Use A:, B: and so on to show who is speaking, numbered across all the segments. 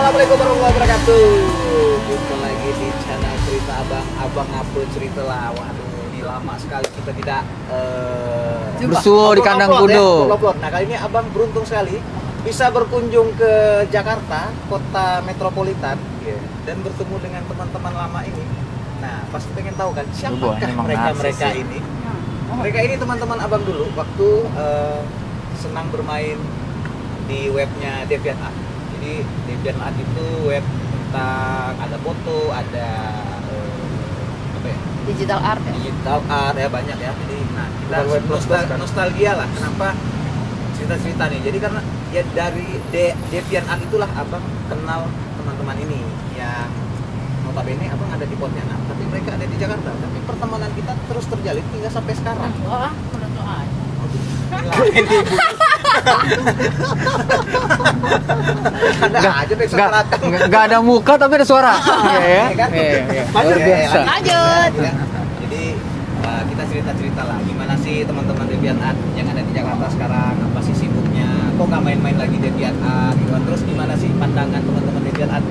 A: Assalamualaikum warahmatullahi wabarakatuh. Jumpa lagi di channel cerita abang upload cerita lah. Waduh, ini lama sekali kita tidak
B: bersua di kandang kuda.
A: Nah, kali ini abang beruntung sekali bisa berkunjung ke Jakarta, kota metropolitan, dan bertemu dengan teman-teman lama ini. Nah, pasti pengen tahu kan siapakah mereka ini? Mereka ini teman-teman abang dulu waktu senang bermain di webnya DeviantArt. Jadi DeviantArt itu web tentang ada foto, ada apa ya?
C: Digital art ya?
A: Digital art ya, banyak ya. Jadi nah, kita nostalgia lah. Kenapa cerita-cerita nih? Jadi karena ya dari DeviantArt itulah abang kenal teman-teman ini yang notabene abang ada di Pontianak, tapi mereka ada di Jakarta. Tapi pertemanan kita terus terjalin hingga sampai sekarang.
C: Wah, menurut aja.
B: Nggak ada muka tapi ada suara. Iya
A: kan?
B: Luar biasa.
C: Lanjut.
A: Jadi kita cerita-cerita lah gimana sih teman-teman DeviantArt yang ada di Jakarta sekarang, apa sih sibuknya, kok nggak main-main lagi DeviantArt gitu. Terus gimana sih pandangan teman-teman DeviantArt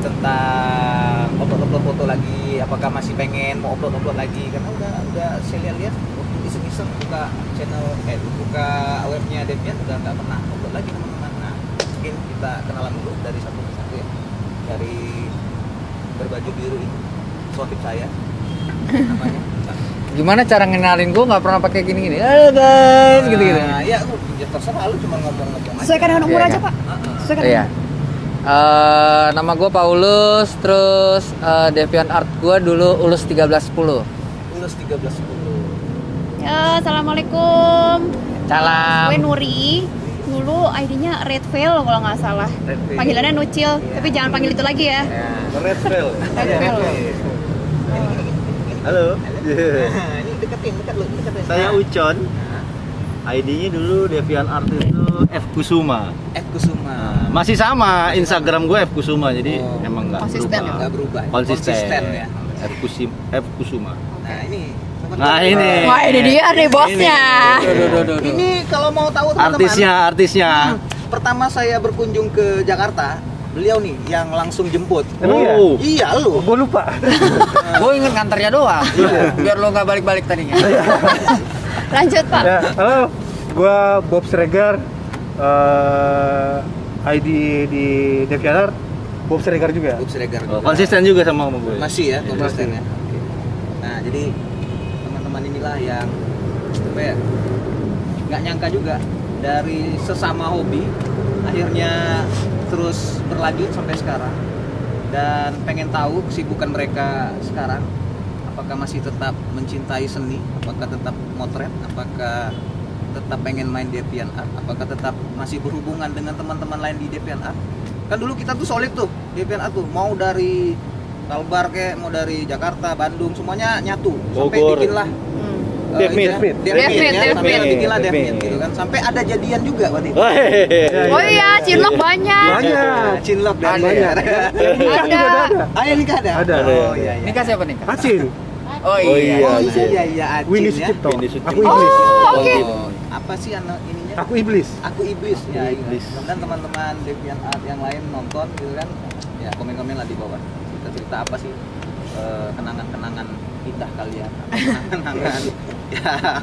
A: tentang upload foto lagi, apakah masih pengen mau upload lagi, karena udah saya lihat waktu iseng-iseng buka channel buka webnya Deviant udah nggak pernah upload lagi teman-teman. Nah, mungkin kita kenalan dulu dari satu persatu ya, dari berbaju biru ini sohib saya namanya.
B: Gimana cara ngenalin gue nggak pernah pakai gini-gini. Halo guys, gitu-gitu.
A: Ya terserah lu, cuma ngomong-ngomong aja.
C: Sesuaikan dengan umur
B: Iya,
C: aja,
B: kan?
C: Pak. Sesuaikan.
B: Iya. Nama gue Paulus, terus DeviantArt gue dulu Ulus 1310.
A: Ulus 1310.
C: Ya, assalamualaikum.
B: Salam.
C: Gue Nuri. Dulu ID-nya Redveil kalau nggak salah. Panggilannya Nucil, tapi jangan panggil itu lagi ya.
A: Redveil.
C: Redveil.
D: Halo.
A: Ini dekat lu.
D: Saya Ucon. ID-nya dulu DeviantArt itu F Kusuma. Masih sama Instagram gue F Kusuma, jadi emang nggak
C: Konsisten
D: berubah.
A: Nggak berubah.
D: Konsisten
A: Ya.
D: F Kusuma.
A: Nah ini
C: Wah, ini dia nih bosnya.
A: Ini kalau mau tahu teman-teman,
D: artisnya.
A: Pertama saya berkunjung ke Jakarta, beliau nih yang langsung jemput.
D: Oh.
A: Iya lu.
D: Gue lupa.
B: Gue inget nganternya doang. Biar lo nggak balik-balik tadinya.
C: Lanjut, Pak.
E: Ya, halo, gua Bob Sregar, ID di DeviantArt, Bob Sregar juga.
A: Bob Sregar.
D: Oh, konsisten juga sama gue.
A: Masih ya konsisten ya. Oke. Nah jadi teman-teman inilah yang apa ya, nggak nyangka juga dari sesama hobi akhirnya terus berlanjut sampai sekarang, dan pengen tahu kesibukan mereka sekarang. Apakah masih tetap mencintai seni? Apakah tetap motret? Apakah tetap pengen main DeviantArt? Apakah tetap masih berhubungan dengan teman-teman lain di DeviantArt? Kan dulu kita tuh solid tuh DeviantArt tuh, mau dari Kalbar kayak mau dari Jakarta, Bandung, semuanya nyatu sampai bikin lah
C: Devmit.
A: sampai bikin lah Devmit gitu kan, sampai ada jadian juga waktu itu.
C: Oh iya, Cinlok banyak.
A: Cinlok dari
C: Ada.
A: Ayah nikah ada?
E: Ada.
A: Oh iya.
B: Nikah siapa nih?
E: Acin,
B: Oh iya.
A: Iya,
E: Winnie
A: Acin ya.
E: Sucipto. Aku
C: Oh,
E: iblis.
C: oke.
A: Apa sih anak ininya?
E: Aku iblis.
A: Aku iblis ya.
D: Iblis.
A: Kemudian teman-teman DeviantArt yang lain nonton gitu kan, ya komen-komen lah di bawah. Cerita-cerita apa sih kenangan-kenangan indah kalian? Kenangan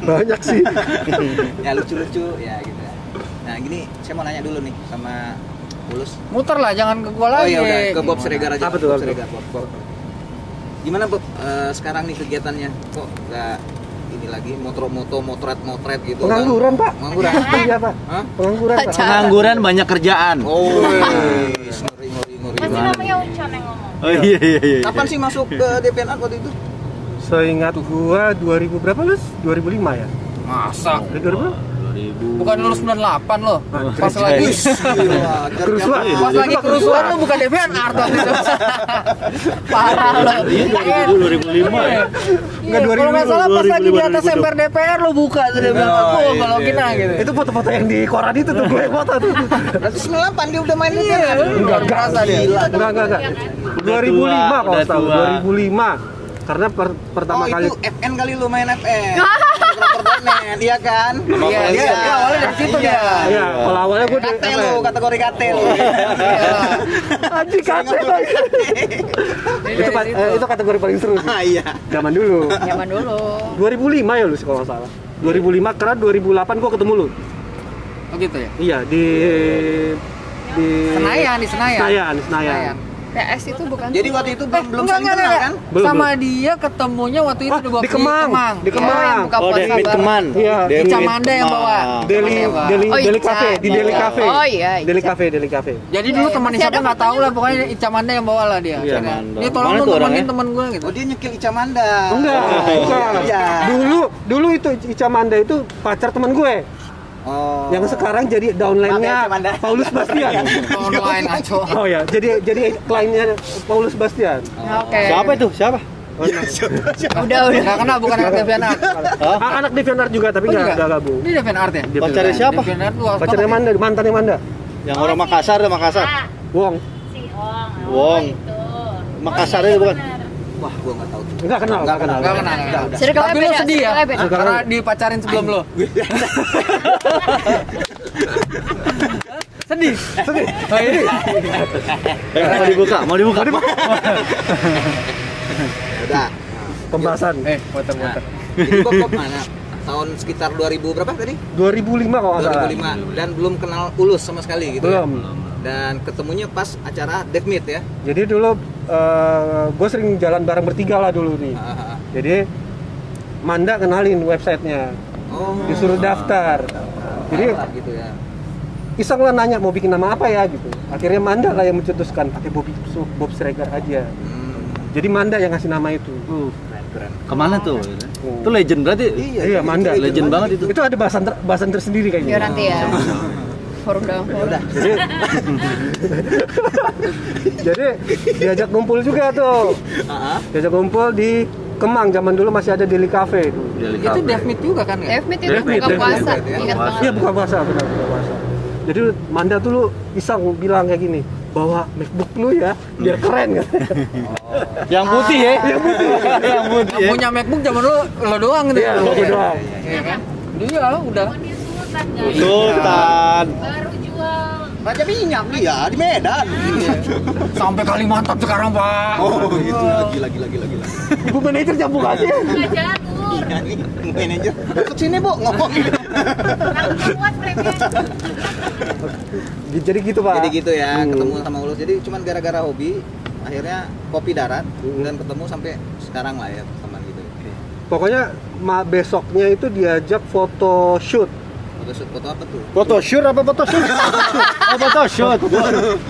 E: Banyak sih.
A: ya lucu-lucu ya gitu. Nah gini, saya mau nanya dulu nih sama Ulus.
B: Muter lah, jangan ke gua
A: Oh
B: lagi.
A: iya udah, ke Bob Sregar aja.
E: Apa tuh,
A: Bob
E: Bob?
A: Sregar, Bob. Gimana Bob? Sekarang nih kegiatannya kok nggak ini lagi motret gitu?
E: Pengangguran, Pak.
A: Pengangguran.
E: Iya, Pak.
A: Hah?
E: Pengangguran, Pak.
D: Pengangguran banyak kerjaan.
A: Oh, ngeri.
C: Masih namanya Ucon yang ngomong.
D: Oh iya.
A: Kapan sih masuk ke DeviantArt waktu itu?
E: Seingat gua 2000 berapa, Lus? 2005 ya?
B: Masa?
E: Dari 2000?
D: 2000.
B: Bukan lulus 98 loh. Pas
E: keren.
B: lagi
E: Kerusuhan.
B: pas lagi kerusuhan lo bukan DeviantArt waktu itu. Parah lo.
D: Iya, 2005 ya.
B: Iya, kalau nggak salah pas lagi di atas emper DPR lo buka tuh dia bilang aku kalau kita gitu.
E: Itu foto-foto yang di koran itu tuh, gue yang foto tuh.
A: Berarti 98 dia udah main
B: Iya,
A: DeviantArt.
B: enggak kerasa dia.
E: Enggak.
D: Udah
E: 2005
D: tua,
E: kalau
D: udah
E: tahu,
D: tua.
E: 2005. Karena pertama
A: Oh
E: kali
A: itu FN kali lu main FN. Fotografer warnet, iya kan?
B: Iya, dia awalnya dari situ dia.
E: Iya, kalau awalnya gue
A: Kate lu, kategori kate lu.
E: Anjing kate lagi. Itu kategori paling seru sih.
A: Iya.
E: Zaman dulu.
C: Zaman dulu.
E: 2005 ya lu sih kalau nggak salah. 2005 karena 2008 gua ketemu lu.
B: Oh gitu ya.
E: Iya di
B: Senayan, di Senayan.
E: Senayan.
C: PS itu bukan.
A: Jadi waktu itu belum
B: Enggak,
A: saling kenal kan?
E: Belum,
B: Sama
E: belum.
B: dia ketemunya waktu itu di
E: di Kemang. Di
C: Oh, yang
E: Kemang.
C: buka
D: Oh,
C: pos
D: Devin
C: sabar.
D: Keman.
E: Iya.
B: Ica Manda yang bawa.
E: Deli
C: Oh,
E: Deli
C: Ica.
E: Cafe, di Deli
C: Iya.
E: Cafe.
C: Oh, iya, Ica.
E: Deli Cafe.
B: Jadi dulu
C: Iya,
B: teman
C: masih
B: siapa
C: ada
B: nggak tahu lah, pokoknya Ica Manda yang bawa lah dia.
D: Iya,
B: Akhirnya.
D: Manda.
B: Dia tolong
D: Mana
B: dong
D: tuh
B: temenin
D: orangnya?
B: temen gue gitu.
A: Oh dia nyekil Ica Manda.
E: Enggak, bukan.
A: Iya.
E: Dulu itu Ica Manda itu pacar teman gue.
A: Oh.
E: Yang sekarang jadi
A: Maaf ya,
E: downline-nya
A: Ica Manda.
E: Paulus Bastian.
B: Online ngaco.
E: Oh ya, jadi kliennya Paulus Bastian.
C: Oke.
D: Siapa itu? Siapa?
C: Udah.
B: Nggak kenal, bukan anak DeviantArt.
E: Anak DeviantArt juga tapi
B: Oh,
E: nggak
B: juga?
E: gabung.
B: Ini DeviantArt ya?
D: Pacarnya siapa?
B: DeviantArt tuh
E: Pacarnya Manda, mantannya Manda.
D: Yang orang Makassar, Makassar.
E: Wong.
D: Wong. Makassar itu bukan?
A: Wah, gua nggak tahu.
E: Enggak kenal.
B: Nggak kenal.
C: Circle-nya
B: Tapi lo
C: beda,
B: sedih ya?
C: circle-nya beda.
B: Karena dipacarin sebelum lo. Sedih. Oh ini.
D: Mau dibuka.
A: Udah.
E: Pembahasan.
B: Muter-muter.
A: Jadi Bob mana? Tahun sekitar 2000 berapa tadi?
E: 2005 kalau nggak salah.
A: 2005 dan belum kenal Ulus sama sekali gitu.
E: Belum.
A: Ya? Dan ketemunya pas acara DevMeet ya.
E: Jadi dulu gue sering jalan bareng bertiga lah dulu nih. Jadi Manda kenalin websitenya,
A: Oh.
E: disuruh daftar. Jadi
A: gitu ya.
E: iseng lah nanya mau bikin nama apa ya gitu. Akhirnya Manda lah yang mencetuskan pakai Bob Schreger aja. Jadi Manda yang ngasih nama itu.
A: Keren.
D: Kemana tuh? Itu legend berarti.
E: Iya, Manda.
D: Legend banget itu.
E: Itu ada bahasan tersendiri
C: Biar
E: kayaknya.
C: nanti ya. Forum doang.
A: Udah.
E: Jadi diajak ngumpul juga tuh. Diajak ngumpul di Kemang, zaman dulu masih ada Deli Cafe itu.
B: Itu DevMeet juga kan ya?
C: DevMeet itu
E: DevMeet,
C: buka puasa.
A: DevMeet, ya.
C: Ingat banget.
E: Iya buka puasa, benar buka puasa. Jadi Manda tuh lu iseng bilang kayak gini, bawa MacBook lu ya, biar keren kan.
D: Yang putih ya. Yang putih ya.
B: Punya MacBook zaman lo doang gitu.
E: Iya, gua doang.
B: Iya kan? Dia udah.
D: Sultan.
A: Raja minyak dia di Medan.
B: Sampai Kalimantan sekarang, Pak.
A: Oh, gitu. Gila.
E: Ibu manajer jambung aja.
A: Iya nih, manajer. Ke sini, Bu, ngomong.
E: Jadi gitu Pak.
A: Jadi gitu ya, ketemu sama Ulus. Jadi cuman gara-gara hobi akhirnya kopi darat dan ketemu sampai sekarang lah ya, teman gitu.
E: Pokoknya besoknya itu diajak foto shoot.
A: Foto apa tuh?
D: Foto shoot apa foto shoot? Oh, foto shoot.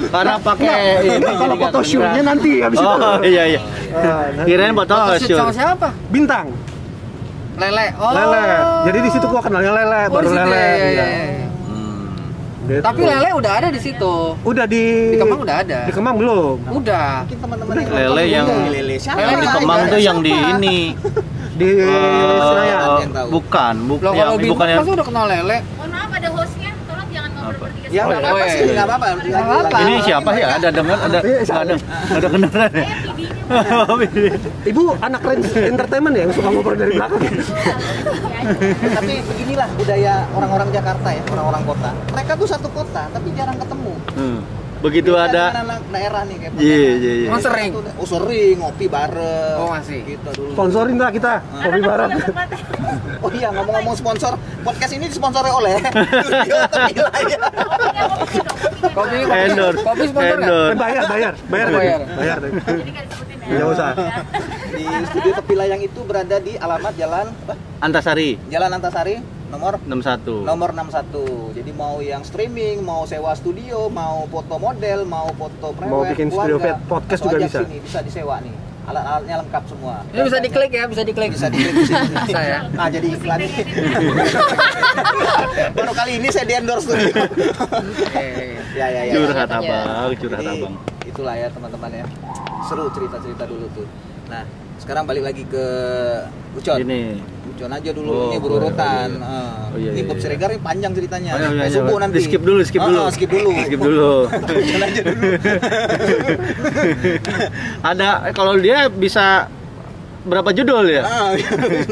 D: Karena pakai ini.
E: Kalau foto shootnya nanti habis itu.
D: Oh, iya. Kirain foto
B: Shoot sama
D: shoot.
B: siapa?
E: Bintang.
B: Lele. Oh.
E: Lele. Jadi di situ gua kenalnya Lele,
B: Oh,
E: baru
B: di situ,
E: Lele.
B: iya.
E: Iya. Gitu.
B: Tapi Lele udah ada di situ.
E: Udah di
B: Kemang udah ada.
E: Di Kemang belum.
B: Udah.
A: Mungkin teman-teman yang
D: Lele
A: nonton
D: yang-
A: juga. Lele siapa?
B: Lele
D: Di
B: Nah,
D: Kemang
B: ada
D: tuh yang di
B: semua.
D: ini.
E: Di Senayan.
A: yang tahu.
D: Bukan
B: Loh kalau
D: yang
B: Bintang
D: bukan yang
B: pasti udah kenal Lele.
F: Mohon maaf ada hostnya, tolong jangan ngobrol bertiga
A: Ya nggak apa-apa sih, nggak apa-apa.
C: apa-apa.
D: ini siapa ya? Ada dengar ada ada kedengeran ya?
E: Ibu anak Range Entertainment ya yang suka ngobrol dari belakang.
A: Tapi beginilah budaya orang-orang Jakarta ya, orang-orang kota. Mereka tuh satu kota, tapi jarang ketemu.
D: Begitu
A: Beda
D: ada
A: dengan anak daerah nih kayak
D: Iya.
B: Emang sering?
A: Oh sering, ngopi bareng.
B: Oh, masih.
A: Gitu dulu.
E: Sponsorin lah kita, kopi barat.
A: Oh iya, ngomong-ngomong sponsor, podcast ini disponsori oleh Studio Temilaya.
B: Kopi
D: Endorse.
B: Kopi sponsor nggak?
D: Endorse.
E: Bayar.
B: Bayar.
E: Enggak usah.
A: Di Studio Tepilayang itu berada di alamat Jalan apa?
D: Antasari
A: Jalan Antasari nomor
D: 61.
A: nomor 61. Jadi mau yang streaming, mau sewa studio, mau foto model, mau foto prewed,
E: Mau bikin studio
A: keluarga,
E: podcast
A: langsung
E: juga
A: aja
E: bisa.
A: Sini, bisa disewa nih. Alat-alatnya lengkap semua.
B: Ini bisa diklik ya, bisa diklik.
A: Bisa diklik di sini.
B: Bisa ya.
A: Nah, jadi iklan ini. Baru kali ini saya di endorse studio. Ya.
D: Curhat abang.
A: Jadi, itulah ya teman-teman ya. Seru cerita-cerita dulu tuh. Nah, sekarang balik lagi ke Ucon.
D: Ini.
A: Ucon aja dulu,
D: Oh,
A: ini berurutan.
D: Oh, iya,
A: Ini
D: iya,
A: Bob
D: iya.
A: Schreger ini panjang ceritanya.
D: Oh, iya,
A: Kayak
D: iya.
A: subuh nanti.
D: Di skip dulu.
A: Skip dulu.
D: Skip dulu.
A: Ucon aja dulu.
D: Ada kalau dia bisa berapa judul ya?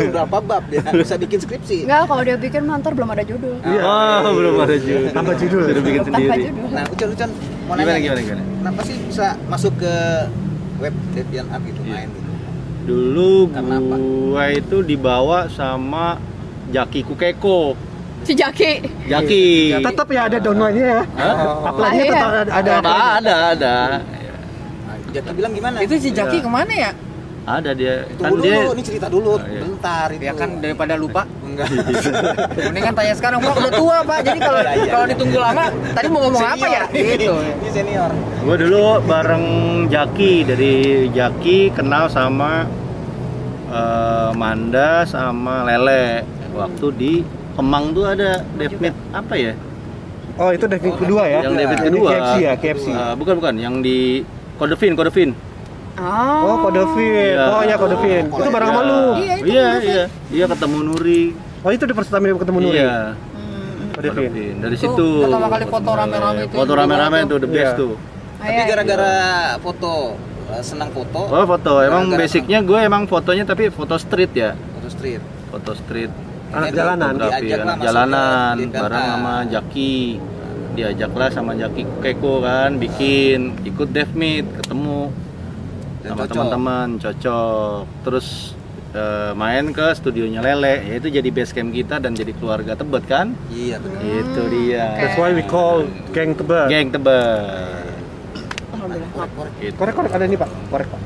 A: Berapa bab ya? Bisa bikin skripsi.
C: Enggak, kalau dia bikin mantar belum ada judul.
D: Belum ada judul.
E: Tambah judul.
D: Sudah bikin
C: Tanpa
D: sendiri.
C: judul.
A: Nah, Ucon mau
D: Gimana,
A: nanya,
D: gimana?
A: kenapa sih bisa masuk ke web DeviantArt gitu, main gitu?
D: Dulu
A: Karena apa?
D: gua itu dibawa sama Jaki Kukeko.
C: Si Jaki.
D: Jaki.
E: Tetap ya ada downloadnya ya. Uploadnya tetap ada.
D: Ada.
A: Nah, Jaki bilang gimana?
B: Itu si Jaki kemana ya?
D: Ada dia.
A: Tunggu dulu, ini cerita dulu,
D: iya.
A: bentar itu.
B: Ya kan daripada lupa.
A: Enggak.
B: Mendingan tanya sekarang, Pak udah tua Pak. Jadi kalau ditunggu lama, tadi mau ngomong apa ya? Gitu.
A: Ini senior.
D: Gue dulu bareng Jaki, dari Jaki kenal sama Manda sama Lele. Waktu di Kemang tuh ada Devmit apa ya?
E: Oh, itu David kedua ya.
D: Yang Devmit
E: Ini
D: kedua.
E: KFC ya, KFC.
D: Bukan, yang di Kodevin.
E: Oh, Kodevin.
D: Iya.
E: Oh ya Kodevin. Itu bareng sama lu.
D: Iya, ketemu Nuri.
E: Oh, itu di pertama ketemu Nuri.
D: Iya.
E: Kodevin.
D: Dari
B: Itu
D: situ.
B: pertama kali foto rame-rame itu.
D: Foto rame-rame tuh the best
E: Iya.
D: tuh.
A: Tapi gara-gara foto, senang foto.
D: Oh, foto. Emang
A: Gara-gara
D: basicnya gue emang fotonya tapi foto street ya.
A: foto street.
D: Foto street.
E: Anak jalanan.
D: Fotografi
A: Diajak lah
D: anak
A: masuk
D: jalanan
A: ke
D: bareng sama Jaki. Diajaklah sama Jaki Keko kan bikin ikut Devmit, ketemu
A: Dan
D: sama
A: cocok.
D: teman-teman, cocok. Terus main ke studionya Lele, ya itu jadi base camp kita dan jadi keluarga Tebet kan.
A: Iya benar.
D: Itu dia.
E: That's why we call Geng Tebet.
D: Geng Tebet.
C: Alhamdulillah.
A: Korek-korek.
D: Gitu.
E: Korek ada nih Pak. Korek Pak.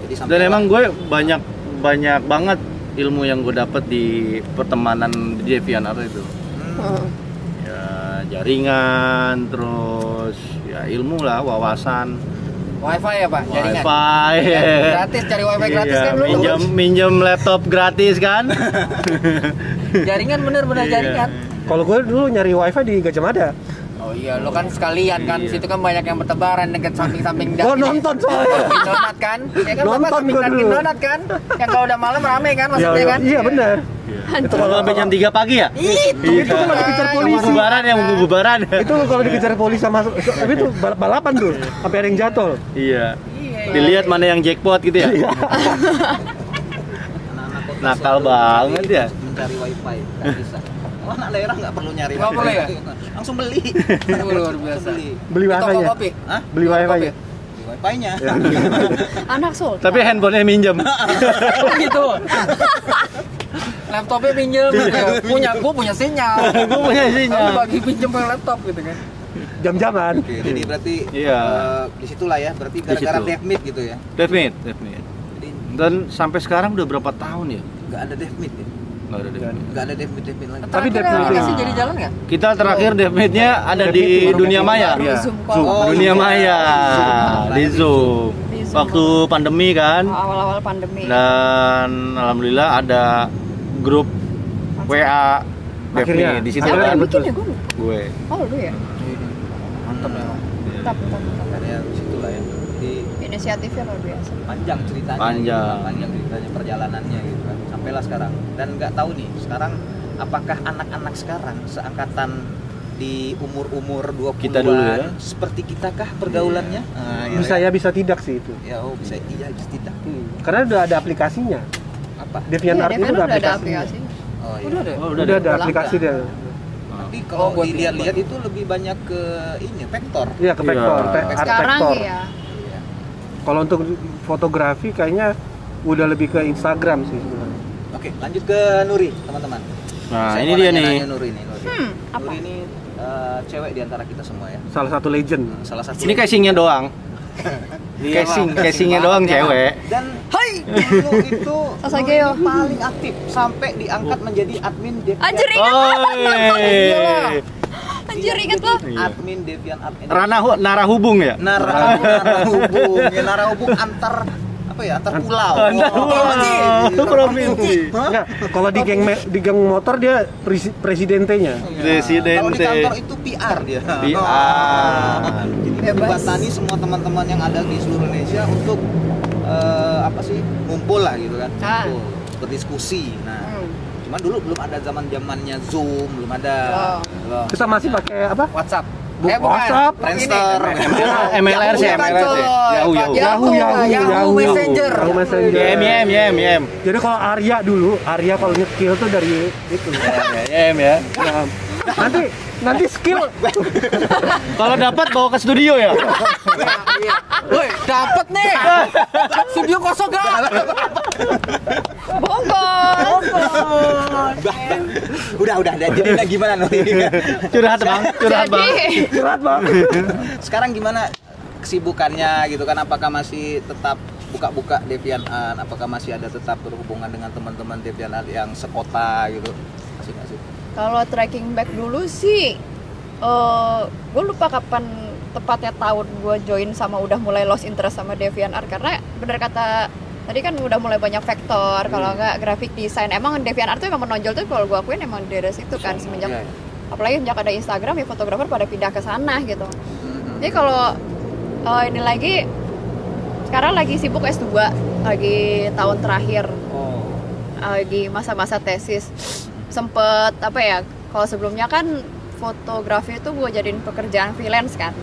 A: Jadi sampai
D: Dan emang gue banyak banget ilmu yang gue dapet di pertemanan di DeviantArt itu. Ya jaringan, terus ya ilmu lah, wawasan.
B: Wifi ya Pak, jaringan.
D: Wifi.
B: Gratis, cari wifi gratis
D: Iya,
B: kan dulu.
D: minjem laptop gratis kan.
B: Jaringan bener-bener
D: Iya.
B: jaringan.
E: Kalau gue dulu nyari wifi di Gajah Mada.
B: Oh iya, lo kan sekalian kan,
D: Iya.
B: situ kan banyak yang bertebaran dekat samping-samping
E: Gue nonton soalnya.
B: donat kan? Ya kan Bapak
E: Nonton
B: samping
E: gua
B: Dunkin
E: dulu.
B: Donat kan? Yang kalau udah malam rame kan maksudnya kan?
E: Iya benar.
D: Itu kalau sampai jam 3 pagi ya?
E: Itu kalau dikejar polisi.
D: Bubaran ya, mau bubaran.
E: Itu kalau dikejar polisi sama tapi itu balapan tuh sampai ada yang jatuh.
D: Iya.
B: Iya.
D: Dilihat mana yang jackpot gitu ya.
A: anak-anak kota
D: Nakal
A: selalu
D: banget ya.
A: mencari wifi, nggak bisa. Oh, anak daerah nggak perlu nyari
B: Nggak
A: wifi.
B: perlu ya?
A: Langsung beli.
B: Luar biasa.
A: Langsung beli.
E: Beli
B: Di toko
E: wifi-nya.
B: kopi.
A: Hah?
E: Beli wifi-nya.
A: Beli wifi-nya.
C: Anak sultan.
D: Tapi handphonenya minjem.
B: Oh gitu. Laptopnya pinjem gitu ya. Gua punya sinyal.
D: Gue punya sinyal.
B: Lu bagi pinjem pakai laptop gitu kan.
E: Jam-jaman.
A: Oke, jadi berarti
D: Iya.
A: di situlah ya, berarti gara-gara
D: situ.
A: Devmit gitu ya.
D: Devmit.
A: Jadi
D: Dan sampai sekarang udah berapa tahun ya?
A: nggak ada Devmit ya.
D: Nggak ada Devmit.
A: Nggak ada Devmit lagi.
E: Tapi
B: Terakhir
E: Devmit
B: aplikasi
E: itu-
B: jadi jalan nggak?
D: Kita terakhir Devmitnya ada di
E: Devmit baru
D: dunia
E: kayak
D: maya.
E: Iya.
C: Zoom call.
A: Oh,
D: Dunia
A: iya.
D: maya
A: Zoom.
D: di Zoom.
C: Di Zoom.
D: Waktu pandemi kan.
C: Awal-awal pandemi.
D: Dan alhamdulillah ada grup WA
E: Akhirnya.
D: Devmit di situ
C: Siapa
E: Akhirnya
C: yang
D: kan
C: bikin ya gue?
D: gue.
C: Oh lu ya?
B: Mantap ya.
C: Mantap.
A: Makanya di situlah ya. Jadi
C: Inisiatifnya luar biasa.
A: panjang ceritanya.
D: Panjang.
A: Gitu, panjang ceritanya perjalanannya gitu kan. Sampailah sekarang. Dan nggak tahu nih sekarang apakah anak-anak sekarang seangkatan di umur-umur 20-an
D: Kita dulu ya.
A: seperti kita kah pergaulannya? Nah,
E: Bisa ya bisa tidak sih itu.
A: Ya, oh bisa iya bisa tidak.
E: Karena udah ada aplikasinya.
A: Apa?
E: DeviantArt itu udah
C: Deviant udah ada
E: aplikasinya.
C: aplikasi.
A: Oh iya.
B: Udah deh.
D: Oh,
E: Udah ada aplikasi dia.
A: Tapi kalau
B: buat
A: dilihat-lihat itu lebih banyak ke ini vektor.
E: Iya ke vektor,
D: Iya.
E: art
C: Sekarang
E: vektor.
C: iya.
A: Iya.
E: Kalau untuk fotografi kayaknya udah lebih ke Instagram sih sebenarnya.
A: Oke, lanjut ke Nuri, teman-teman.
D: Nah,
A: Saya
D: ini
A: mau
D: dia
A: nanya-nanya
D: nih.
A: Nuri nih, Nuri.
C: Apa?
A: Nuri ini cewek di antara kita semua ya.
E: Salah satu legend.
A: Salah satu.
D: Ini casingnya doang. Casingnya doang cewek.
A: Dan hai dulu itu
C: Sasageo.
A: Nuri paling aktif sampai diangkat menjadi admin DeviantArt.
C: Anjir ingat.
D: Oi.
C: Anjir ingat lo.
A: Admin DeviantArt.
D: Narahubung ya?
A: Narahubung, ya narahubung antar apa ya? Antar pulau.
D: Antar pulau. Provinsi.
E: Enggak, kalau di geng motor dia presidentenya.
D: Presidente.
A: Kalau di kantor itu PR dia.
D: PR.
A: Jadi dia membatani semua teman-teman yang ada di seluruh Indonesia untuk apa sih ngumpul lah gitu kan,
C: Ah.
A: Ngumpul, berdiskusi. Nah, cuman dulu belum ada zaman-zamannya Zoom, belum ada.
C: Oh.
A: Belum.
E: Kita masih pakai apa?
B: WhatsApp.
E: WhatsApp,
A: Friendster.
D: MLR sih, MLR sih.
B: Yahoo Messenger.
E: Yahoo Messenger.
D: Yem.
E: Jadi kalau Arya kalau nge-kill tuh dari itu.
D: Yem ya.
E: Nah, nanti skill.
D: Kalau dapat bawa ke studio ya.
B: Woi, dapat nih. Studio kosong gak?
C: Bogor.
A: Udah. Jadi gimana nih?
D: Curhat bang.
E: Curhat bang.
A: Sekarang gimana kesibukannya gitu kan? Apakah masih tetap buka-buka DeviantArt? Apakah masih ada tetap berhubungan dengan teman-teman DeviantArt yang sekota gitu? Masih nggak sih?
C: Kalau tracking back dulu sih, gue lupa kapan tepatnya tahun gue join sama udah mulai lost interest sama DeviantArt, karena bener kata tadi kan udah mulai banyak faktor. Kalau nggak graphic design, emang DeviantArt tuh emang menonjol tuh kalau gue akuin emang dari situ kan semenjak apalagi sejak ada Instagram ya fotografer pada pindah ke sana gitu. Jadi kalau ini lagi sekarang lagi sibuk S2, lagi tahun terakhir, lagi masa-masa tesis. Sempet apa ya, kalau sebelumnya kan fotografi itu gue jadiin pekerjaan freelance kan.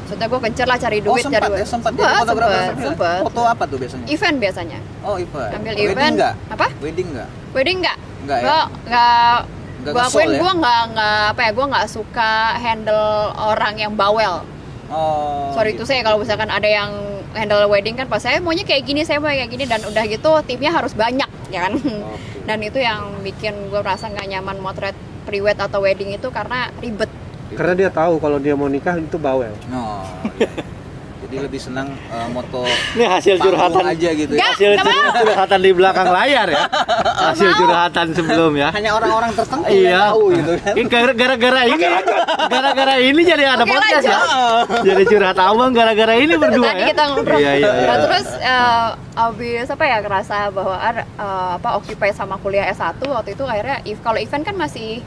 C: Maksudnya gue kencer lah cari duit,
A: sempat
C: cari
A: sempat jadi fotografer.
C: Sempet.
A: Foto apa tuh biasanya?
C: Event biasanya.
A: Oh, event.
C: Ambil
A: Wedding
C: event.
A: enggak?
C: Apa?
A: Wedding enggak?
C: Wedding enggak?
A: Enggak ya?
C: Gue akuin gue nggak suka handle orang yang bawel.
A: Oh.
C: Sorry itu saya kalau misalkan ada yang handle wedding kan pas saya maunya kayak gini, saya mau kayak gini, dan udah gitu timnya harus banyak ya kan. Dan itu yang bikin gue merasa nggak nyaman motret pre-wed atau wedding itu karena ribet.
E: Karena dia tahu kalau dia mau nikah itu bawel.
A: Oh. Iya. Jadi lebih senang moto
D: Ini hasil curhatan
A: aja gitu ya.
D: Hasil curhatan di belakang layar ya. Hasil curhatan sebelum ya.
A: Hanya orang-orang tertentu
D: Iya.
A: yang tahu gitu kan.
D: Gara-gara ini jadi ada podcast ya. Jadi curhat abang gara-gara ini berdua
C: Tadi
D: ya.
C: kita ngobrol.
D: Iya.
C: Nah, terus abis apa ya ngerasa bahwa occupy sama kuliah S1 waktu itu akhirnya kalau event kan masih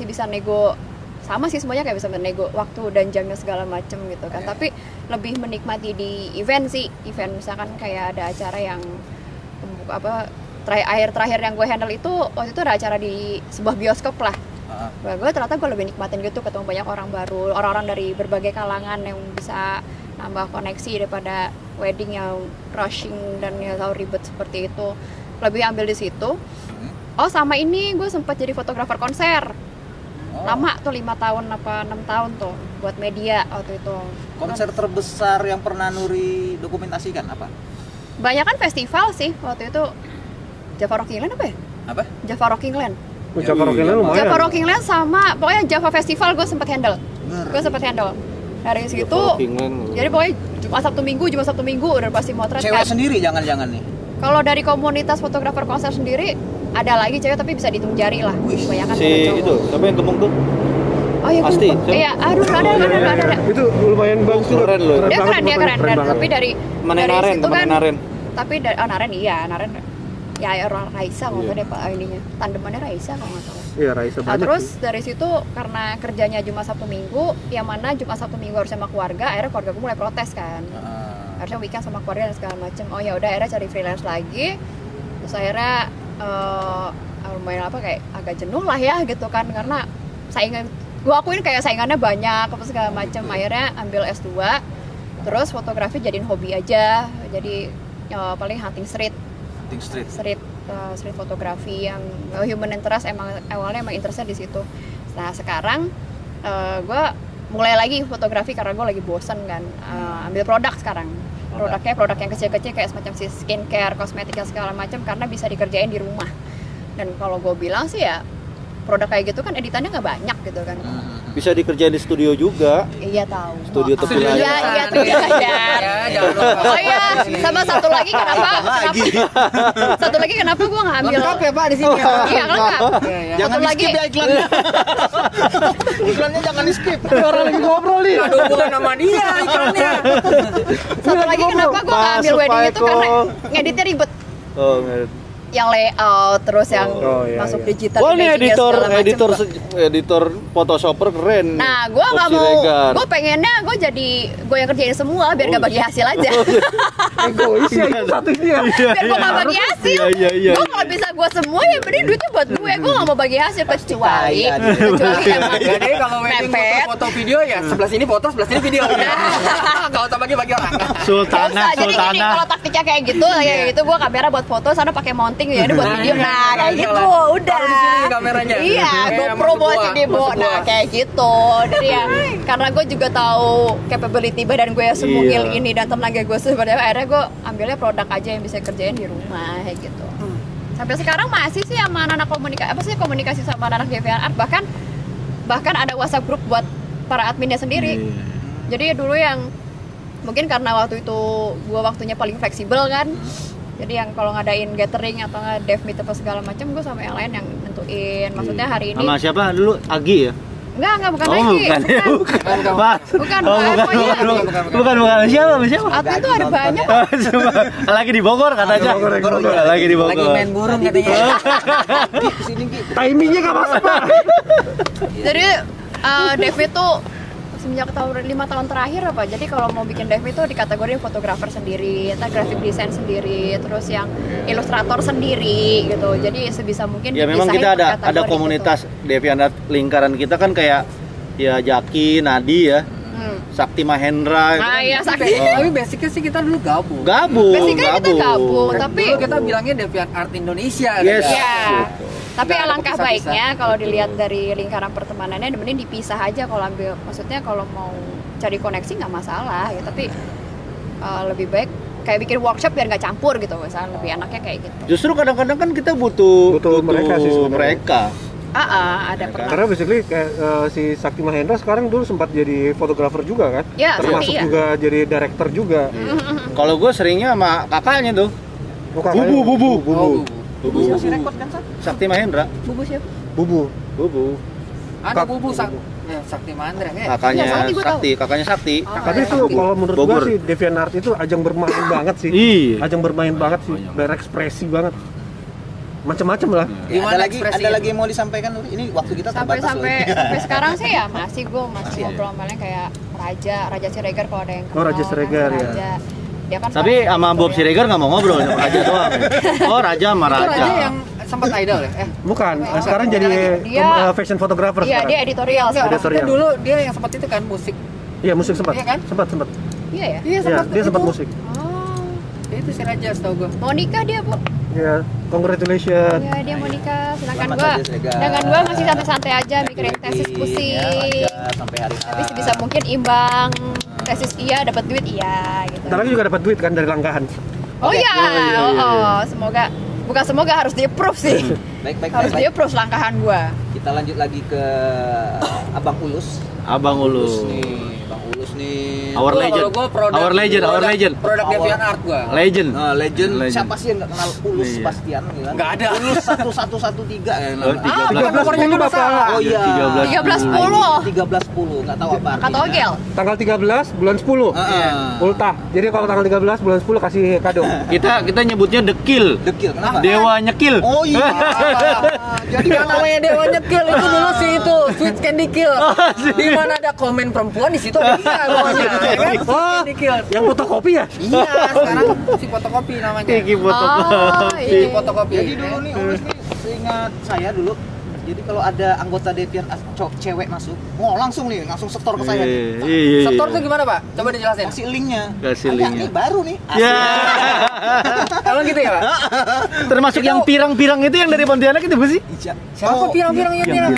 C: bisa nego, sama sih semuanya kayak bisa menego waktu dan jamnya segala macem gitu kan. Tapi lebih menikmati di event sih, event misalkan kayak ada acara yang terakhir yang gue handle itu waktu itu ada acara di sebuah bioskop lah. Gue ternyata gue lebih nikmatin gitu, ketemu banyak orang baru, orang-orang dari berbagai kalangan yang bisa nambah koneksi daripada wedding yang rushing dan ya tahu ribet seperti itu. Lebih ambil di situ. Oh sama ini gue sempat jadi fotografer konser. Lama tuh 5 tahun apa 6 tahun tuh buat media waktu itu.
A: Konser terbesar yang pernah Nuri dokumentasikan apa?
C: Banyak kan festival sih waktu itu. Java Rocking Land apa ya?
A: Apa?
C: Java Rocking Land.
E: Java Rocking Land lumayan.
C: Java Rocking Land sama pokoknya Java Festival gue sempat handle. Dari situ. Jadi pokoknya Jumat Sabtu Minggu udah pasti motret.
A: Cewek sendiri jangan-jangan nih.
C: Kalau dari komunitas fotografer konser sendiri ada lagi cewek tapi bisa dihitung jari lah. Kebanyakan
D: Si itu, siapa yang gemuk tuh?
C: Oh iya,
D: Pasti.
C: Iya, aduh ada.
E: Itu lumayan bagus tuh.
D: Keren loh.
C: Dia keren
E: banget.
C: tapi dari
D: Naren,
C: situ kan.
D: Naren.
C: Tapi Naren ya orang Raisa kalau nggak deh Pak ininya. Tandemannya Raisa kalau nggak salah.
E: Iya, Raisa banyak.
C: Terus dari situ karena kerjanya Jumat Sabtu Minggu, yang mana Jumat Sabtu Minggu harus sama keluarga, akhirnya keluarga gue mulai protes kan. Harusnya weekend sama keluarga dan segala macam. Oh ya udah akhirnya cari freelance lagi. Terus akhirnya lumayan kayak agak jenuh lah ya gitu kan, karena gue akuin kayak saingannya banyak apa segala macam. Akhirnya ambil S2, terus fotografi jadiin hobi aja, jadi paling hunting street fotografi yang human interest, awalnya emang interestnya di situ. Nah sekarang gue mulai lagi fotografi karena gue lagi bosen kan, ambil produk sekarang. Produk yang kecil-kecil kayak semacam skincare, kosmetika segala macam, karena bisa dikerjain di rumah. Dan kalau gue bilang sih ya produk kayak gitu kan editannya nggak banyak gitu kan.
D: Bisa dikerjain di studio juga.
C: Iya tahu.
D: Studio tepi layar.
C: Iya tepi layar. Oh iya, sama satu lagi kenapa gue ngambil
B: Lengkap ya Pak di sini.
C: Iya lengkap.
A: Jangan
C: Satu lagi
A: skip ya iklannya. Iklannya jangan di skip.
E: Orang lagi ngobrol nih.
B: Ada hubungan sama dia iklannya.
C: satu lagi kenapa gue ngambil
D: Masuk,
C: wedding
D: Pak
C: itu
D: Eko.
C: karena ngeditnya ribet.
D: Oh,
C: yang layout, terus yang
E: iya,
C: masuk
E: iya.
C: digital.
D: Wah, ini
C: imaging-nya segala macem,
D: editor Photoshopper keren.
C: Nah, gue nggak
D: Bob
C: mau,
D: Siregar.
C: gue pengennya gue yang kerjain semua biar gak bagi hasil aja.
E: Egois ya itu satu dia.
C: Biar gue gak bagi hasil.
D: Iya.
C: Gue kalau bisa gue semua ya bener duitnya buat gue gak mau bagi hasil kecuali emang
B: Jadi kalau wedding
C: mepet.
B: foto video ya sebelah sini foto, sebelah sini video. Gak usah bagi-bagi orang.
D: Sultana.
C: Jadi gini, kalau taktiknya kayak gitu gue kamera buat foto, sana pakai mounting ya buat video. Nah kayak gitu, udah.
B: Taruh di sini kameranya.
C: Iya,
B: Kayak
C: GoPro
B: maksud
C: bawa
B: gua,
C: sini bu.
B: maksud
C: Nah
B: gua.
C: kayak gitu. Jadi ya, karena gue juga tahu capability badan gue yang semungil
D: Iya.
C: ini dan tenaga gue sebenarnya, akhirnya gue ambilnya produk aja yang bisa kerjain di rumah kayak gitu. Sampai sekarang masih sih sama anak-anak komunikasi sama anak DeviantArt, bahkan ada WhatsApp group buat para adminnya sendiri.
D: Iya.
C: Jadi dulu yang mungkin karena waktu itu gue waktunya paling fleksibel kan, jadi yang kalau ngadain gathering atau nggak dev meet apa segala macam, gue sama yang lain yang nentuin. Maksudnya hari ini
D: Sama siapa dulu? Agi ya?
C: enggak bukan
D: Oh,
C: lagi,
D: bukan. Mas.
C: Bukan,
D: Oh, bukan. Siapa?
C: Waktu itu ada banyak.
D: Lagi di Bogor katanya. Lagi di Bogor.
B: Lagi main burung katanya.
A: Kesini Ki.
E: Timingnya nggak masuk Pak.
C: Jadi dev itu semenjak tahun 5 tahun terakhir apa, jadi kalau mau bikin dev itu dikategoriin fotografer sendiri, entah graphic design sendiri, terus yang ilustrator sendiri gitu. Jadi sebisa mungkin
D: Ya memang
C: dipisahin
D: kita
C: per
D: ada
C: kategori
D: komunitas
C: gitu.
D: DeviantArt lingkaran kita kan kayak ya Jaki, Nadi ya, Sakti Mahendra.
C: Nah iya sakti.
B: Tapi basicnya sih kita dulu gabung.
C: Basicnya kita gabung, tapi
B: Dulu kita bilangnya DeviantArt Indonesia.
D: Yes.
B: kan?
C: ya. Tapi
B: Nggak ada
C: alangkah
B: kepisah-pisah.
C: baiknya kalau dilihat dari lingkaran pertemanannya, mending dipisah aja kalau ambil. Maksudnya kalau mau cari koneksi nggak masalah ya, tapi lebih baik kayak bikin workshop biar nggak campur gitu, misalnya lebih enaknya kayak gitu.
D: Justru kadang-kadang kan kita butuh
E: mereka sih sebenarnya.
D: mereka.
C: Ada pernah.
E: Karena basically kayak si Sakti Mahendra sekarang dulu sempat jadi fotografer juga kan?
C: Ya,
E: Termasuk
C: Sakti, iya.
E: juga jadi director juga.
D: Kalau gue seringnya sama kakaknya tuh,
E: Oh, kakaknya-
D: Bubu.
B: Oh,
D: Bubu.
A: Masih rekod kan, Sat?
D: Sakti Mahendra.
C: Bubu siapa?
E: Bubu.
B: ada bubu Sakti Mandra ya.
D: Kakaknya
C: Iya, Sakti gua tahu.
D: Sakti, kakaknya Sakti.
E: Tapi itu kalau menurut
D: Bogor.
E: gua sih DeviantArt itu ajang bermain banget sih.
D: Iya.
E: Ajang bermain banget sih,
D: Banyak.
E: berekspresi banget. Macam-macam lah.
A: Ya,
B: Gimana
A: ada lagi
B: ekspresinya?
A: yang mau disampaikan Nuri? Ini waktu kita
C: sampai
A: terbatas
C: sampai
A: loh.
C: sampai sekarang sih ya masih
A: Masih ya?
C: ngobrol sama kayak Raja Siregar kalau ada yang kenal.
E: Oh, Raja
C: kan,
E: Siregar, ya.
C: Raja. Dia kan
D: Tapi
C: sekarang
D: sama Bob
C: editorial.
D: Siregar nggak mau ngobrol sama Raja doang. Oh Raja sama
B: Itu
D: Raja.
B: Raja yang sempat idol ya?
E: Bukan, sekarang jadi
C: Dia-
E: fashion photographer
C: Iya,
E: sekarang.
C: dia editorial
B: Enggak,
C: sekarang.
B: maksudnya dulu dia yang sempat itu kan musik.
E: Iya, musik sempat.
B: Iya kan?
E: Sempat.
C: Iya ya.
B: Iya,
E: Iya, dia sempat
B: itu.
E: musik.
C: Oh.
B: Ya, itu si Raja setahu gua.
C: Mau nikah dia, Bu.
E: Iya, congratulations.
C: Iya, dia mau nikah. Sedangkan
A: Selamat
C: gua
A: Raja Siregar.
C: sedangkan gua masih santai-santai aja mikirin tesis pusing.
A: Ya, Raja, sampai hari
C: Tapi sebisa mungkin imbang. Tesis iya, dapat duit iya gitu.
E: Ntar lagi juga dapat duit kan dari langgahan.
C: Oh iya. Oh, semoga semoga harus di-approve sih.
A: Baik.
C: Harus di-approve langkahan gua.
A: Kita lanjut lagi ke Abang Ulus.
D: Abang Ulus.
A: Bang Ulus nih.
D: Our
B: Gua,
D: legend.
B: kalau gua produk-
D: Our legend.
B: Produk DeviantArt gua.
D: Legend.
A: Nah, legend.
D: Legend.
A: Siapa sih yang nggak kenal Ulus
D: Iya.
A: Sebastian? Gitu?
B: Nggak ada.
A: Ulus 1113 ya.
D: Oh, 13.
B: nomornya juga Bapak.
A: Oh iya.
C: 1310.
A: 1310, nggak tahu apa
C: Kata
A: artinya.
C: Ogel.
E: Tanggal 13 bulan 10.
A: Heeh.
E: Ultah. Jadi kalau tanggal 13 bulan 10 kasih kado.
D: Kita nyebutnya dekil.
A: Dekil, kenapa?
D: Dewa nyekil.
A: Oh iya.
B: Jadi yang namanya Dewa Nyekil itu dulu sih itu Sweet Candy Kill. Di mana ada komen perempuan di situ ada dia pokoknya, ya kan? Sweet Candy Kill.
E: Yang fotokopi ya?
B: Iya, sekarang si fotokopi namanya.
D: Kiki
C: Oh,
D: fotokopi.
B: Si
C: iya.
B: fotokopi.
A: Jadi dulu nih Ulus nih seingat saya dulu. Jadi kalau ada anggota DeviantArt cewek masuk, langsung setor ke saya nih.
D: Iya.
B: Setor tuh gimana, Pak? Coba dijelasin.
A: Kasih linknya.
D: Kasih
A: Ada
D: linknya.
A: nih baru nih.
D: Ya.
B: Emang gitu ya, Pak?
D: Termasuk yang pirang-pirang itu yang dari Pontianak itu apa sih?
A: Iya.
B: Siapa pirang-pirang yang pirang?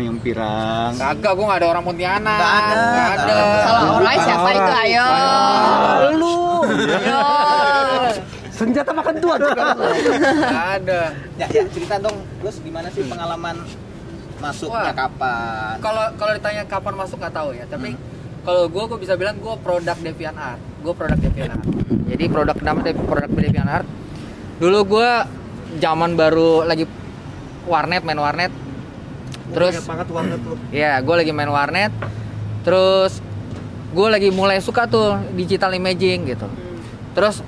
D: Yang pirang.
B: Kagak, gua nggak ada orang Pontianak.
A: Nggak ada.
B: Nggak ada.
C: Salah orang siapa itu? Ayo.
B: Lu.
C: Ayo.
E: Senjata makan tuan juga.
B: Nggak ada.
A: Ya, cerita dong, Gus, gimana sih pengalaman masuknya
B: Wah.
A: kapan?
B: Kalau ditanya kapan masuk nggak tahu ya, tapi kalau gue bisa bilang gue produk DeviantArt. Jadi produk DeviantArt. Dulu gue zaman baru lagi main warnet. Terus
E: banget warnet tuh.
B: ya gue lagi main warnet. Terus gue lagi mulai suka tuh digital imaging gitu. Terus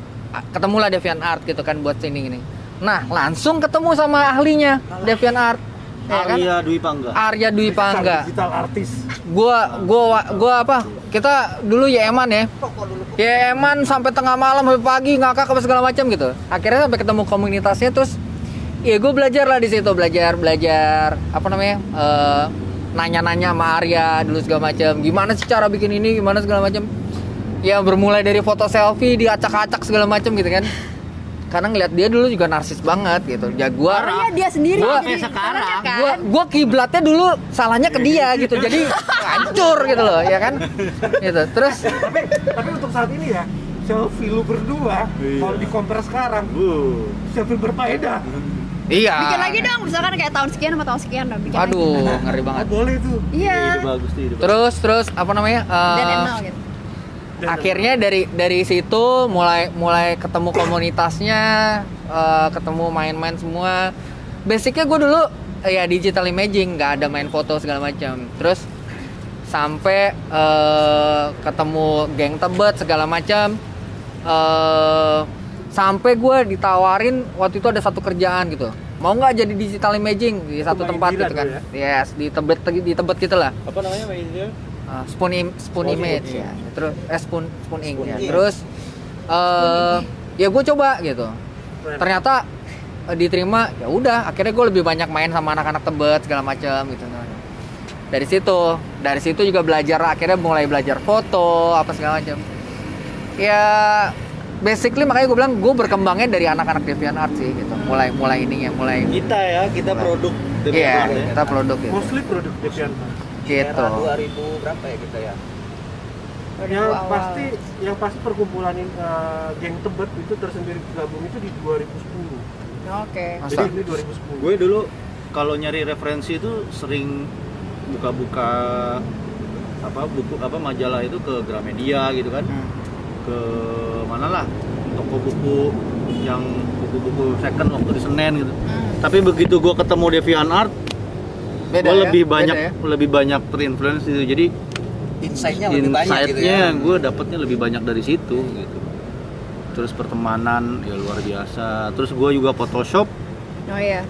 B: ketemulah DeviantArt gitu kan buat sini gini. Nah, langsung ketemu sama ahlinya DeviantArt. Ya kan?
D: Arya Dwi Pangga.
B: Arya Dwi Pangga.
E: Digital artis.
B: Gua apa? Kita dulu YM-an ya. YM-an sampai tengah malam sampai pagi ngakak apa segala macam gitu. Akhirnya sampai ketemu komunitasnya terus ya gue belajar lah di situ, belajar apa namanya? Nanya-nanya sama Arya dulu segala macam. Gimana sih cara bikin ini, gimana segala macam. Ya bermulai dari foto selfie diacak-acak segala macam gitu kan. Karena ngeliat dia dulu juga narsis banget gitu, jaguar.
C: Karena dia sendiri
B: Gua-
C: jadi
D: sekarang,
C: salahnya kan.
B: Gua kiblatnya dulu salahnya ke dia gitu, jadi hancur gitu loh, ya kan? Gitu. Terus
E: Tapi untuk saat ini ya, selfie lu berdua kalau di compare sekarang, selfie berfaedah.
B: iya.
C: Bikin lagi dong, misalkan kayak tahun sekian sama tahun sekian dong bikin lagi.
B: Aduh, ngeri banget.
E: Boleh tuh.
C: Iya.
D: Ide bagus tuh, ide bagus.
B: Terus apa namanya?
C: Dan now gitu.
B: Akhirnya dari situ mulai ketemu komunitasnya, ketemu main-main semua. Basicnya gue dulu ya digital imaging, nggak ada main foto segala macam. Terus sampai ketemu geng Tebet segala macam. Sampai gue ditawarin waktu itu ada satu kerjaan gitu. Mau nggak jadi digital imaging di satu
E: main
B: tempat
E: gila
B: gitu kan?
E: tuh
B: Yes, di Tebet gitu lah.
D: Apa namanya mainnya?
B: Spoon image ya, terus spoon ink ya.
A: Ink.
B: Terus ya gue coba gitu, ternyata diterima. Ya udah, akhirnya gue lebih banyak main sama anak-anak Tebet segala macam gitu. Dari situ juga belajar, akhirnya mulai belajar foto apa segala macam. Ya basically makanya gue bilang gue berkembangnya dari anak-anak DeviantArt sih gitu. Mulai
D: Kita produk
B: iya,
D: DeviantArt ya.
B: kita produk gitu.
E: Mostly produk DeviantArt.
B: Gitu.
A: Era 2000 berapa ya kita ya?
E: Yang
C: Awal.
E: pasti perkumpulan geng Tebet itu tersendiri gabung itu di 2010.
C: Oke.
B: Masa?
E: Jadi ini 2010.
D: Gue dulu kalau nyari referensi itu sering buka-buka buku majalah itu ke Gramedia gitu kan. Ke mana lah toko buku yang buku-buku second waktu di Senen gitu. Tapi begitu gue ketemu DeviantArt,
B: Beda
D: gue
B: ya?
D: lebih banyak terinfluence itu. Jadi
A: Insight-nya lebih banyak gitu ya.
D: gue dapetnya lebih banyak dari situ gitu. Terus pertemanan ya luar biasa. Terus gue juga Photoshop
C: Oh iya.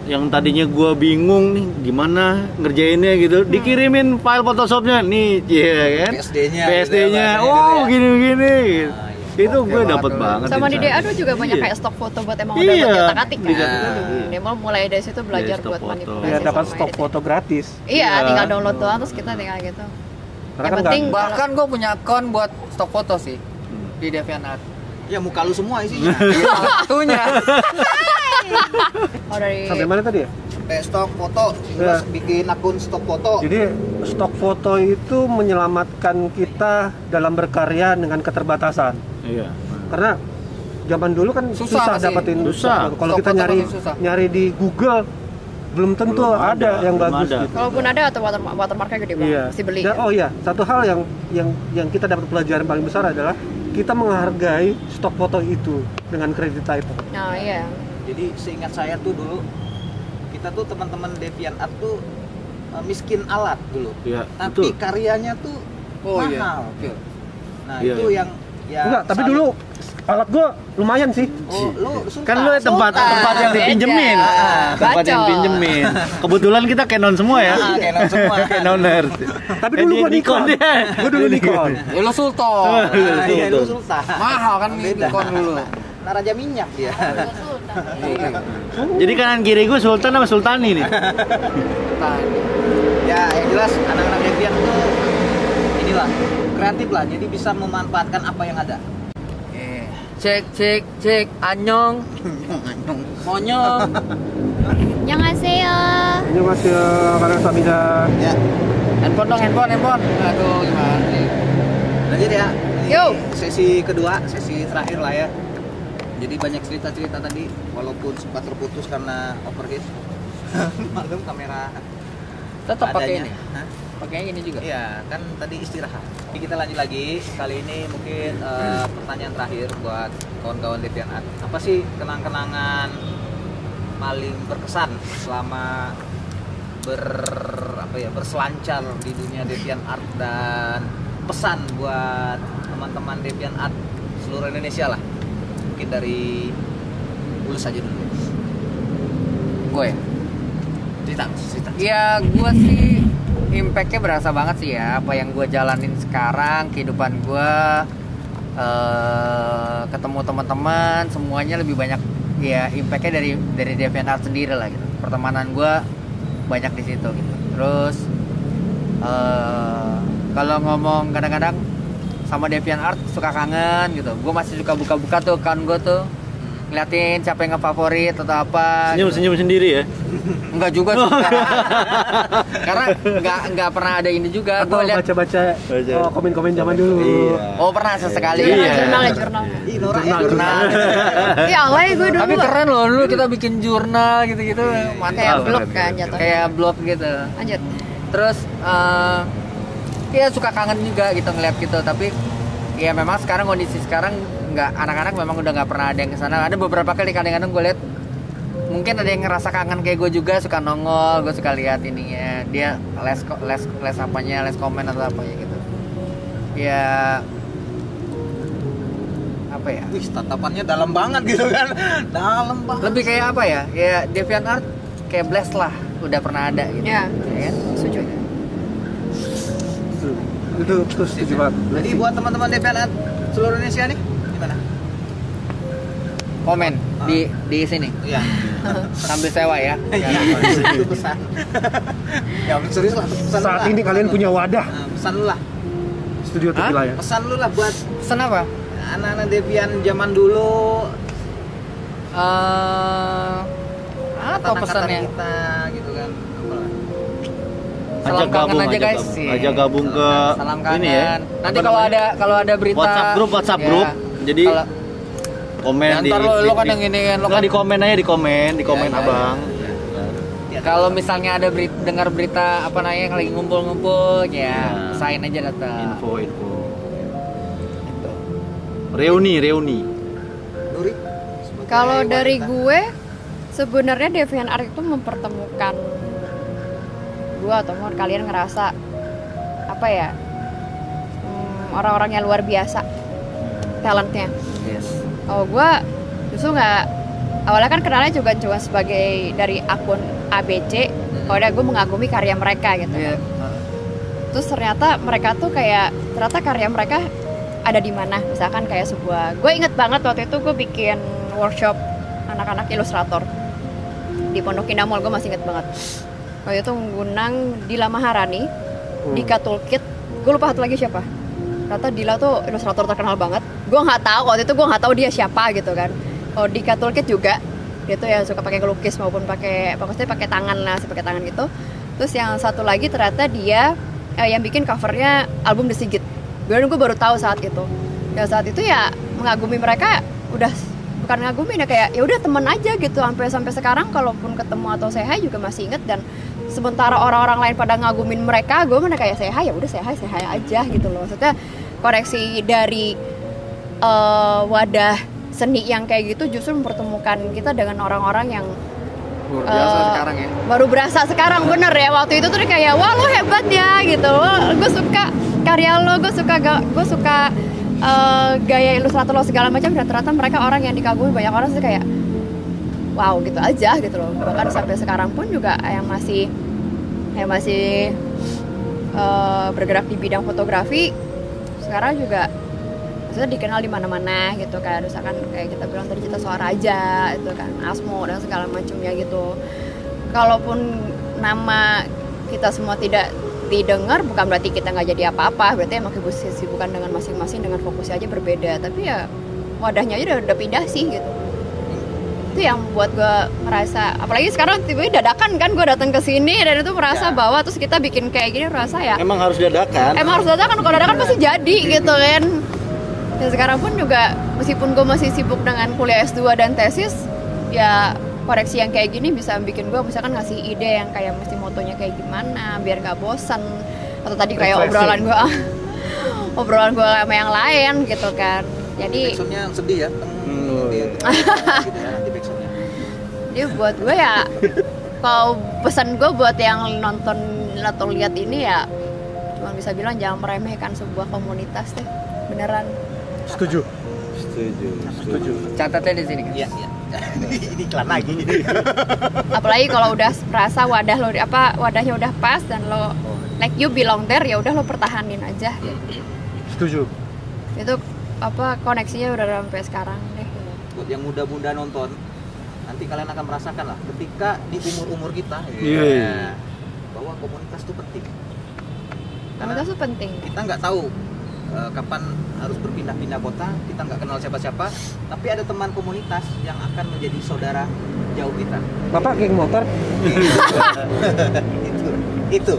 D: yang tadinya gue bingung nih gimana ngerjainnya gitu, dikirimin file Photoshopnya nih, iya kan?
A: PSD-nya
D: PSD-nya,
A: gitu ya,
D: oh
A: bahasanya
D: gini-gini. Gitu.
A: Ah,
D: Itu
B: Oke
D: gue
B: banget
D: dapet
B: tuh.
D: banget.
C: Sama di
D: insight.
C: DA juga banyak
D: Iya.
C: kayak stok foto buat emang udah buat
D: Iya,
C: otak-atik kan.
D: dicatat-catat.
C: Dia mau mulai dari situ belajar
D: Iya, stok
C: buat
D: foto.
C: manipulasi.
E: Ya dapat
C: sama
E: stok
C: editing.
E: foto gratis.
C: Iya,
D: Iya.
C: tinggal download doang terus kita tinggal gitu.
E: Karena
C: Yang
E: kan
C: penting
B: Bahkan gue punya akun buat stok foto sih di DeviantArt.
A: Ya muka lu semua isinya.
B: Iya, salah satunya.
C: oh dari
E: sampai mana tadi ya?
A: Sampai stok foto, terus bikin akun stok foto.
E: Jadi stok foto itu menyelamatkan kita dalam berkarya dengan keterbatasan.
D: Iya.
E: Karena zaman dulu kan
B: Susah
E: susah
B: sih.
E: dapetin
D: Susah.
E: stok foto. Kalau
B: Stok
E: kita
B: foto
E: nyari
B: masih susah.
E: di Google belum tentu
D: Belum
E: ada
D: ada,
E: yang
D: belum
E: bagus
D: ada.
E: gitu.
C: kalaupun ada atau watermarknya gede banget,
E: Iya.
C: mesti beli.
E: Dan, oh iya, satu hal yang kita dapat pelajaran paling besar adalah kita menghargai stok foto itu dengan kredit title.
C: Nah, iya.
A: Jadi seingat saya tuh dulu kita tuh teman-teman DeviantArt tuh miskin alat dulu.
D: Iya,
A: Tapi
D: betul.
A: karyanya tuh
B: Oh iya.
A: mahal.
B: Oke.
A: Nah,
D: Iya,
A: itu
D: iya.
A: yang
E: Enggak, tapi
A: saling-
E: dulu alat gua lumayan sih.
A: Oh, lu sultan.
D: Kan lu tempat yang dipinjemin. Tempat yang
C: Bacot.
D: pinjemin. Kebetulan kita Canon semua ya.
A: Canon semua.
D: Canoners.
E: Tapi dulu gua Nikon.
D: dia.
E: Gua dulu Nikon.
B: Ya lo sultan.
A: Ah, iya, lu sultan.
B: Mahal kan
A: Beda.
B: Nikon dulu.
A: Nah, raja minyak dia.
D: Jadi kanan kiri gue Sultan sama Sultani nih.
A: Ya, yang jelas anak-anak Deviant tuh inilah kreatif lah. Jadi bisa memanfaatkan apa yang ada.
B: Cek anyong. Monyong.
C: Annyeonghaseyo.
E: Ini masih karena Samida.
A: Ya,
B: Handphone dong, handphone. Aduh, gimana nih?
A: lanjut ya. Ini
C: Yo.
A: sesi kedua, sesi terakhir lah ya. Jadi banyak cerita-cerita tadi, walaupun sempat terputus karena overheat. Maklum kamera
B: Tetap pakai
A: adanya.
B: ini.
A: Hah?
B: Pakai ini juga.
A: Iya, kan tadi istirahat. Jadi kita lanjut lagi. Kali ini mungkin pertanyaan terakhir buat kawan-kawan DeviantArt. Apa sih kenang-kenangan paling berkesan selama berselancar di dunia DeviantArt, dan pesan buat teman-teman DeviantArt seluruh Indonesia lah. Mungkin dari Lulus aja dulu.
B: Gue ya.
A: Cerita.
B: Ya gue sih impactnya berasa banget sih ya, apa yang gue jalanin sekarang, kehidupan gue, ketemu teman-teman, semuanya lebih banyak ya impactnya dari DeviantArt sendiri lah gitu. Pertemanan gue banyak di situ gitu. Terus kalau ngomong kadang-kadang sama DeviantArt suka kangen gitu. Gue masih suka buka-buka tuh account gue tuh, ngeliatin siapa yang nge-favorit atau apa.
D: Senyum sendiri ya.
B: Enggak juga sih. Karena enggak pernah ada ini juga.
E: Atau
B: Gue lihat
E: baca komen-komen zaman dulu.
D: Iya.
B: oh pernah sesekali.
C: Jurnal.
A: Ih, Nora ya.
B: Jurnal.
C: Iya, alay gue dulu.
B: Tapi keren loh, dulu kita bikin jurnal gitu-gitu. Mantap.
C: Kayak blog kan jatuhnya.
B: Kayak blog gitu.
C: Lanjut.
B: Terus ya suka kangen juga gitu ngeliat gitu, tapi ya memang sekarang kondisi sekarang nggak, anak-anak memang udah nggak pernah ada yang kesana. Ada beberapa kali kadang-kadang gue lihat mungkin ada yang ngerasa kangen kayak gue juga, suka nongol, gue suka lihat ininya dia les apanya, les komen atau apa ya gitu ya, apa ya,
A: Wih, tatapannya dalam banget gitu kan. Dalam banget.
B: lebih kayak apa ya, ya DeviantArt kayak blast lah, udah pernah ada gitu
C: Ya.
B: ya kan?
C: Setuju.
E: Itu setuju banget.
A: Jadi buat teman-teman DeviantArt seluruh Indonesia nih gimana?
B: Komen di sini
A: Iya.
B: sambil sewa ya.
A: Itu pesan. Ya serius lah, pesan
E: Saat
A: lu lah.
E: ini kalian punya wadah
A: Nah, pesan lu lah.
E: studio Tequila ya.
A: Pesan lu lah buat
B: Pesan apa?
A: anak-anak Devian zaman dulu.
B: Apa pesannya?
A: Kita gitu kan. Apalah.
B: Salam kangen aja guys.
D: Ajak gabung ke
B: Salam kangen.
D: ini ya.
B: Nanti
D: Apa
B: kalau ada berita
D: WhatsApp
B: ya.
D: grup. Jadi
B: Kalau-
D: komen
B: Ya, ntar lo kan yang ini kan, lo
D: Nggak,
B: kan
D: di komen aja, di komen
B: Ya,
D: abang.
B: kalau misalnya ada dengar berita apa namanya yang lagi ngumpul-ngumpul ya,
D: Ya.
B: sign aja datang.
D: Info.
B: Gitu.
D: Reuni.
A: Nuri.
C: Kalau dari gue sebenarnya DeviantArt itu mempertemukan gue atau mau kalian ngerasa apa ya, orang-orang yang luar biasa talentnya.
B: Yes.
C: Oh, gue justru nggak, awalnya kan kenalnya juga sebagai dari akun ABC. Oh, udah gue mengagumi karya mereka gitu.
B: Iya.
C: Terus ternyata mereka tuh kayak, ternyata karya mereka ada di mana. Misalkan kayak sebuah, gue inget banget waktu itu gue bikin workshop anak-anak ilustrator di Pondok Indah Mall, gue masih inget banget. Waktu itu mengundang Dila Maharani, Dika Toolkit, gue lupa satu lagi siapa. Ternyata Dila tuh ilustrator terkenal banget. Gue nggak tahu waktu itu, gue nggak tahu dia siapa gitu kan. Oh, Dika Toolkit juga, dia tuh yang suka pakai ngelukis maupun pakai, pokoknya pakai tangan lah, pakai tangan gitu. Terus yang satu lagi ternyata dia yang bikin covernya album The Sigit. Gue baru tahu saat itu. Ya saat itu ya mengagumi mereka, udah bukan ngagumi ya, kayak ya udah teman aja gitu. Sampai sekarang kalaupun ketemu atau say hi juga masih inget. Dan sementara orang-orang lain pada ngagumin mereka, gue mana kayak say hi, ya udah say hi aja gitu loh. Maksudnya koreksi dari wadah seni yang kayak gitu justru mempertemukan kita dengan orang-orang yang
B: Luar biasa sekarang ya.
C: baru berasa sekarang, bener ya. Waktu itu tuh kayak wah lo hebat ya gitu, gue suka karya lo, gue suka gaya ilustrator lo segala macam. Dan ternyata mereka orang yang dikagumi banyak orang sih, kayak wow gitu aja gitu loh. Bahkan sampai sekarang pun juga yang masih bergerak di bidang fotografi sekarang juga maksudnya dikenal di mana-mana gitu kan. Misalkan kayak kita bilang tadi, Cita Suara Aja itu kan, Asmo dan segala macamnya gitu. Kalaupun nama kita semua tidak didengar, bukan berarti kita nggak jadi apa-apa. Berarti emang kesibukan dengan masing-masing, dengan fokusnya aja berbeda. Tapi ya wadahnya aja udah pindah sih gitu. Itu yang buat gue merasa, apalagi sekarang tiba-tiba dadakan kan gue datang ke sini, dan itu merasa bahwa terus kita bikin kayak gini, merasa ya
D: Emang harus dadakan.
C: emang harus dadakan. Kalau dadakan pasti jadi gitu kan. Dan sekarang pun juga meskipun gue masih sibuk dengan kuliah S2 dan tesis, ya koreksi yang kayak gini bisa bikin gue misalkan ngasih ide yang kayak mesti motonya kayak gimana biar gak bosan. Atau tadi kayak
E: Refreshing.
C: obrolan gue sama yang lain gitu kan. Jadi
A: Backsoundnya sedih ya. Gitu ya, nanti backsoundnya.
C: Jadi buat gue ya, kalau pesan gue buat yang nonton atau lihat ini ya, cuma bisa bilang jangan meremehkan sebuah komunitas deh, beneran.
E: Setuju.
D: Setuju.
B: Catatnya di sini kan.
A: Iya. Ini iklan lagi.
C: Apalagi kalau udah merasa wadahnya udah pas dan lo like you belong there, ya udah lo pertahanin aja.
E: Setuju.
C: Itu koneksinya udah sampai sekarang deh.
A: Buat yang muda-muda nonton, nanti kalian akan merasakan lah ketika di umur kita bahwa komunitas itu penting.
C: Komunitas itu penting.
A: Kita nggak tahu kapan harus berpindah-pindah kota, kita nggak kenal siapa-siapa, tapi ada teman komunitas yang akan menjadi saudara jauh kita.
E: Bapak geng motor.
A: itu.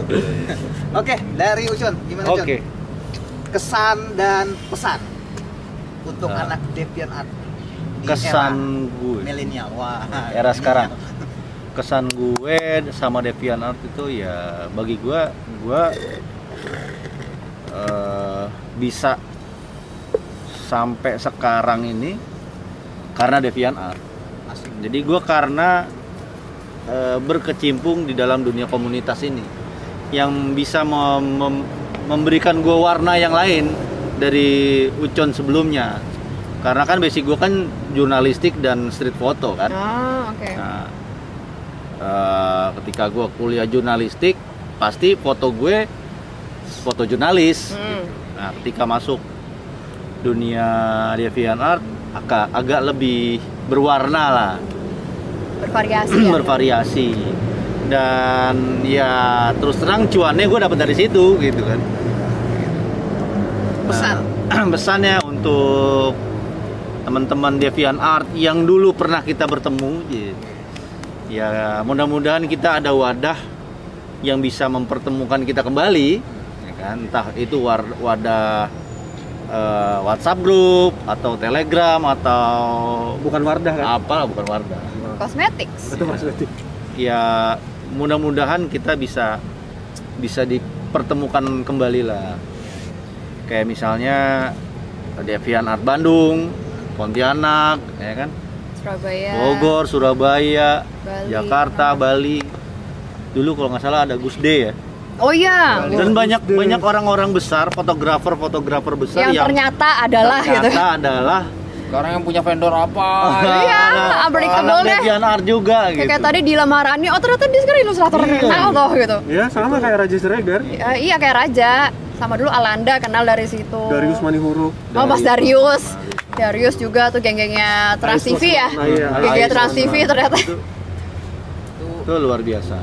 A: Oke, dari Ucun, gimana Ucun?
D: Oke.
A: Kesan dan pesan untuk anak DeviantArt di
D: Kesan
A: era
D: gue
A: milenial. Wah,
D: era
A: milenial.
D: sekarang. Kesan gue sama DeviantArt itu ya bagi gue bisa sampai sekarang ini karena DeviantArt.
A: Asik.
D: Jadi gue karena berkecimpung di dalam dunia komunitas ini yang bisa memberikan gue warna yang lain dari Ucon sebelumnya. Karena kan basic gue kan jurnalistik dan street photo kan.
C: Oke.
D: Nah, ketika gue kuliah jurnalistik, pasti foto gue foto jurnalis. Gitu. Nah, ketika masuk dunia DeviantArt agak lebih berwarna lah,
C: Bervariasi ya.
D: bervariasi. Dan ya terus terang cuannya gue dapat dari situ gitu kan.
A: Pesan.
D: Pesannya untuk teman-teman DeviantArt yang dulu pernah kita bertemu, ya mudah-mudahan kita ada wadah yang bisa mempertemukan kita kembali, ya kan? Entah itu wadah WhatsApp group atau Telegram atau
E: Bukan Wardah kan?
D: apalah, bukan Wardah.
C: Cosmetics.
E: Itu maksudnya.
D: Ya mudah-mudahan kita bisa dipertemukan kembali lah. Kayak misalnya DeviantArt Bandung, Pontianak, ya kan?
C: Surabaya.
D: Bogor, Surabaya,
C: Bali.
D: Jakarta, Bali. Dulu kalau nggak salah ada Gus D ya.
C: Oh iya.
D: Dan banyak orang-orang besar, fotografer besar
C: Yang ternyata adalah gitu.
D: ternyata adalah
B: Sekarang yang punya vendor apa?
C: Iya, unpredictable deh.
D: DeviantArt juga gitu.
C: Kayak tadi di lamarannya, oh ternyata dia sekarang ilustrator terkenal toh gitu.
E: Ya sama kayak Raja Siregar.
C: Iya kayak Raja. Sama dulu Alanda kenal dari situ.
E: Darius Manihuru.
C: Oh Mas Darius. Darius juga tuh geng-gengnya Trans TV ya.
E: Iya.
C: Geng-gengnya Trans TV ternyata.
D: Itu luar biasa.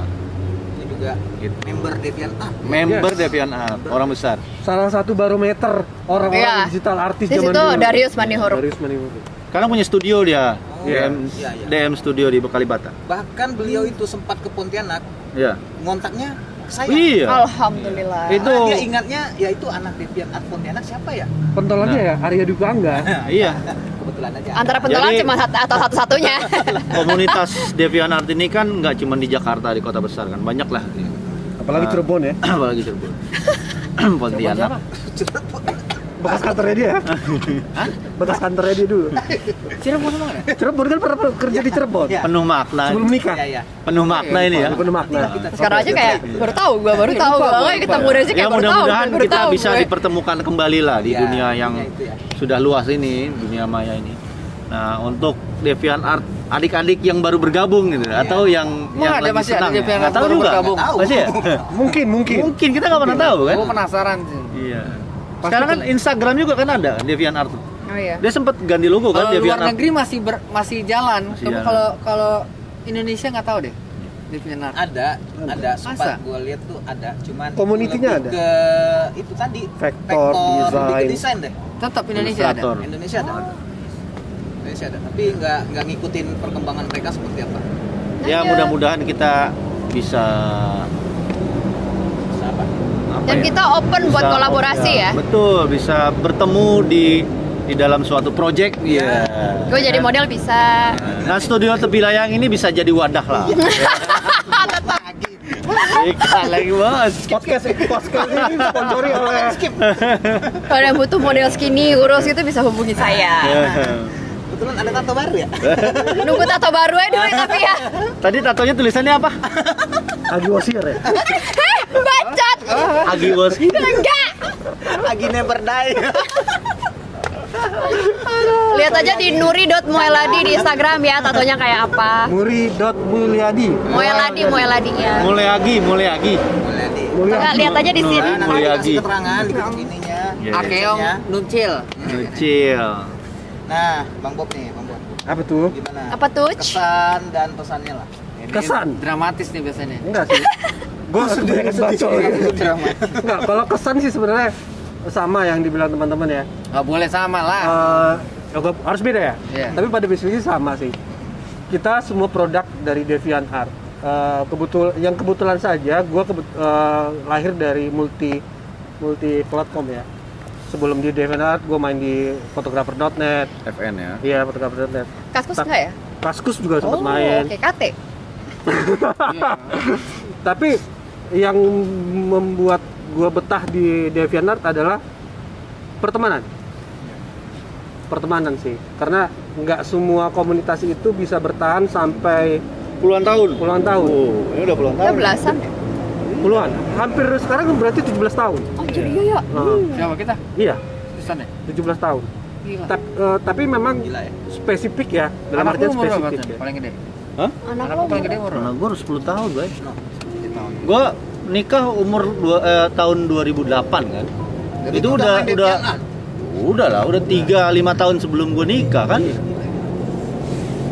A: Ini juga
D: Gitu.
A: member DeviantArt.
D: Member DeviantArt, orang besar.
E: Salah satu barometer orang-orang
C: Iya.
E: digital artis
C: Di
E: zaman
C: situ
E: dulu.
C: Darius Manihuru.
E: Darius Manihuru.
D: Karena punya studio dia.
A: Iya.
D: DM,
A: Iya, iya.
D: DM studio di Kalibata.
A: Bahkan beliau itu sempat ke Pontianak,
D: Iya.
A: ngontaknya ke saya.
D: Iya.
C: Alhamdulillah.
D: Itu
A: Karena dia ingatnya ya itu anak DeviantArt Pontianak siapa ya?
E: Pentolonnya ya Arya Dwi Pangga.
D: Iya.
A: Kebetulan aja.
C: Antara pentolan
D: Jadi-
C: cuma atau satu-satunya.
D: Komunitas DeviantArt ini kan nggak cuma di Jakarta, di kota besar kan, banyak lah.
E: Apalagi Cirebon ya.
D: Apalagi Cirebon. Pontianak.
E: Bekas kantornya dia. Bekas kantornya dia dulu.
B: Cirebon emang ada?
E: Cirebon kan pernah kerja di Cirebon.
A: Iya.
D: Penuh makna.
E: Sebelum nikah.
A: Iya, iya.
D: Penuh makna ini ya.
E: Penuh makna.
C: Sekarang aja kayak baru tahu gue baru tahu. Kayak ketemu Rezi
D: Ya
C: kayak baru tahu.
D: mudah-mudahan
C: baru
D: kita
C: tahu
D: bisa
C: gue.
D: dipertemukan kembali lah di
A: Iya,
D: dunia yang
A: dunia itu ya.
D: sudah luas ini, dunia maya ini. Nah, untuk DeviantArt adik-adik yang baru bergabung gitu atau yang
B: Emang ada
D: lagi
B: masih ada
D: senang ya?
B: DeviantArt
D: Nggak tahu
B: baru
D: juga.
B: bergabung?
A: Nggak tahu.
D: Masih ya?
E: Mungkin.
D: Mungkin kita nggak pernah tahu kan?
B: Gue penasaran sih.
D: Iya. Sekarang kan Instagram juga kan ada DeviantArt.
C: Oh iya.
D: Dia sempat ganti logo kan
B: Kalau luar
D: DeviantArt.
B: negeri masih jalan.
D: Masih
B: Tapi
D: jalan.
B: kalau Indonesia nggak tahu deh. DeviantArt.
A: Ada sempat
B: Masa?
A: gue lihat tuh ada, cuman
E: Community-nya
A: lebih
E: ada?
A: ke itu tadi
E: Vektor,
A: lebih ke
E: desain.
A: desain deh.
B: Tetap Indonesia ada.
D: Ilustrator.
A: Indonesia ada. Indonesia ada, tapi nggak ngikutin perkembangan mereka seperti apa.
D: Ya mudah-mudahan kita bisa
A: Apa?
D: apa
C: Dan
D: ya?
C: kita open buat
D: Bisa-
C: kolaborasi ya.
D: Betul, bisa bertemu di dalam suatu project. Iya.
C: Gue jadi model bisa.
D: Nah, studio Tepi Layang ini bisa jadi wadah lah. Ikan lagi bos.
E: Podcast ini disponsori oleh
C: Kalau yang butuh model skinny, kurus itu bisa hubungi saya.
A: Kebetulan ada tato baru ya.
C: Nunggu tato baru aja dulu tapi ya.
D: Tadi tatonya tulisannya apa?
E: Agi Wasir ya.
C: Bacot.
D: Agi bos.
C: Enggak.
A: Lagi never die.
C: Lihat aja di nuri.mueladi di Instagram ya, tatonya kayak apa.
E: Muri.mulyadi.
C: Mueladinya.
D: Mulyadi.
A: Boleh di.
C: Enggak, lihat aja di sini.
A: Nanti
D: Mulai
A: dikasih
D: lagi.
A: keterangan di ininya.
B: Akeong Nuncil.
D: Kecil.
A: Nah, Bang Bob nih, Bang Bob.
E: Apa tuh?
A: Gimana?
C: Apa tuh?
A: Kesan dan pesannya lah.
E: Kesan?
B: Dramatis nih biasanya.
E: Enggak sih. Gue sebenarnya bacol. Enggak, kalau kesan sih sebenarnya sama yang dibilang teman-teman ya.
B: Nggak boleh sama lah.
E: Harus beda ya.
B: Iya.
E: Tapi pada basically sama sih. Kita semua produk dari DeviantArt. Kebetulan saja gue lahir dari multi platform ya. Sebelum di DeviantArt gue main di photographer.net.
D: FN ya.
E: Iya, photographer.net.
C: Kaskus enggak ya?
E: Kaskus juga sempat
C: Oh,
E: main.
C: oke, KT.
E: Tapi yang membuat gue betah di DeviantArt adalah pertemanan sih, karena nggak semua komunitas itu bisa bertahan sampai
D: Puluhan tahun. Oh, ini udah puluhan
C: Kita
D: tahun.
C: belasan ya?
E: puluhan, hampir sekarang berarti 17 tahun.
C: Oh, jadi iya ya.
B: Siapa kita?
E: Iya,
B: Susan ya?
E: 17 tahun.
B: Gila.
E: Tapi memang
A: Gila ya.
E: spesifik ya, dalam
B: Anak
E: artian
B: lu umur berapa
E: spesifik
B: Chan?
E: ya.
B: Paling gede.
D: Hah?
C: Anak
B: Anak
C: lo
B: lu paling gede umur
D: Karena
B: berapa?
D: gue 10 tahun, Bay.
A: 7 tahun.
D: Gue nikah umur tahun 2008 kan.
A: Jadi
D: Itu
A: udah main
D: udah lah, udah 3-5 tahun sebelum gue nikah kan.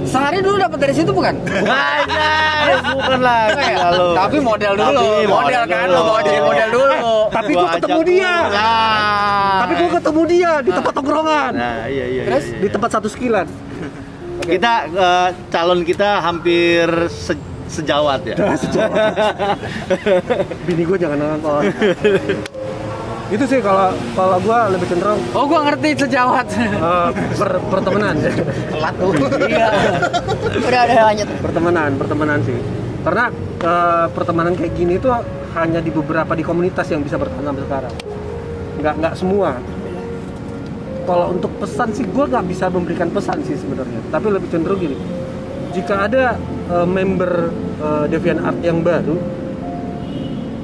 B: Sehari dulu dapat dari situ bukan?
D: Anjay, bukan lagi
B: Ya,
D: lalu.
B: tapi model dulu,
D: Tapi
B: model kan lo bawa jadi model dulu.
E: Tapi gue ketemu dia. Tapi gue ketemu dia di tempat tongkrongan,
D: Nah, iya.
B: Terus?
D: iya.
E: di tempat satu sekilan.
D: Kita calon kita hampir sejawat ya.
E: Bini gue jangan nonton. Itu sih kalau gue lebih cenderung
B: Oh, gua ngerti sejawat.
E: pertemanan ya.
A: Telat tuh.
B: Iya.
C: Udah lanjut.
E: pertemanan sih, karena pertemanan kayak gini tuh hanya di beberapa di komunitas yang bisa bertahan sampai sekarang, nggak semua. Kalau untuk pesan sih gue nggak bisa memberikan pesan sih sebenarnya, tapi lebih cenderung gini, jika ada member DeviantArt yang baru,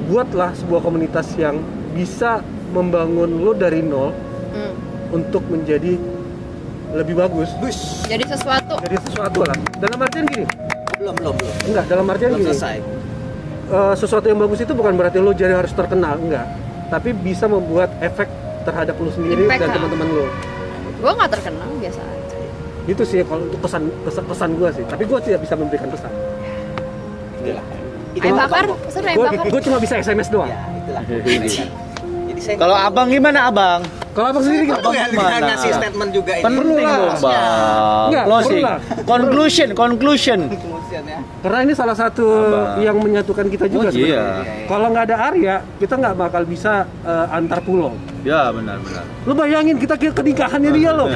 E: buatlah sebuah komunitas yang bisa membangun lo dari nol untuk menjadi lebih bagus.
C: Jadi sesuatu.
E: Jadi sesuatu lah. Dalam artian gini,
A: Belum.
E: enggak, dalam artian
A: Belum
E: gini.
A: selesai.
E: Sesuatu yang bagus itu bukan berarti lo jadi harus terkenal, enggak. Tapi bisa membuat efek terhadap lo sendiri
C: Impact,
E: dan
C: ha?
E: teman-teman lo.
C: Gue nggak terkenal biasa aja.
E: Itu sih kalau untuk pesan gue sih. Tapi gue tidak bisa memberikan pesan.
A: Itulah.
C: Ayam bakar, pesan ayam bakar.
E: Gue cuma bisa SMS doang.
A: Ya, itulah. Jadi saya
D: Kalau abang gimana abang?
E: Kalau abang sendiri
A: perlu
E: gimana?
A: ya
D: gimana?
A: ngasih statement juga ini.
D: Penting dong bang.
E: Enggak,
D: Closing.
E: perlu lah.
D: Conclusion.
A: Kemudian ya.
E: Karena ini salah satu
D: Abang.
E: yang menyatukan kita juga
D: Oh, iya.
E: sebenarnya. Kalau nggak ada Arya, kita nggak bakal bisa antar pulau.
D: Ya benar.
E: Lo bayangin kita kenikahannya dia loh.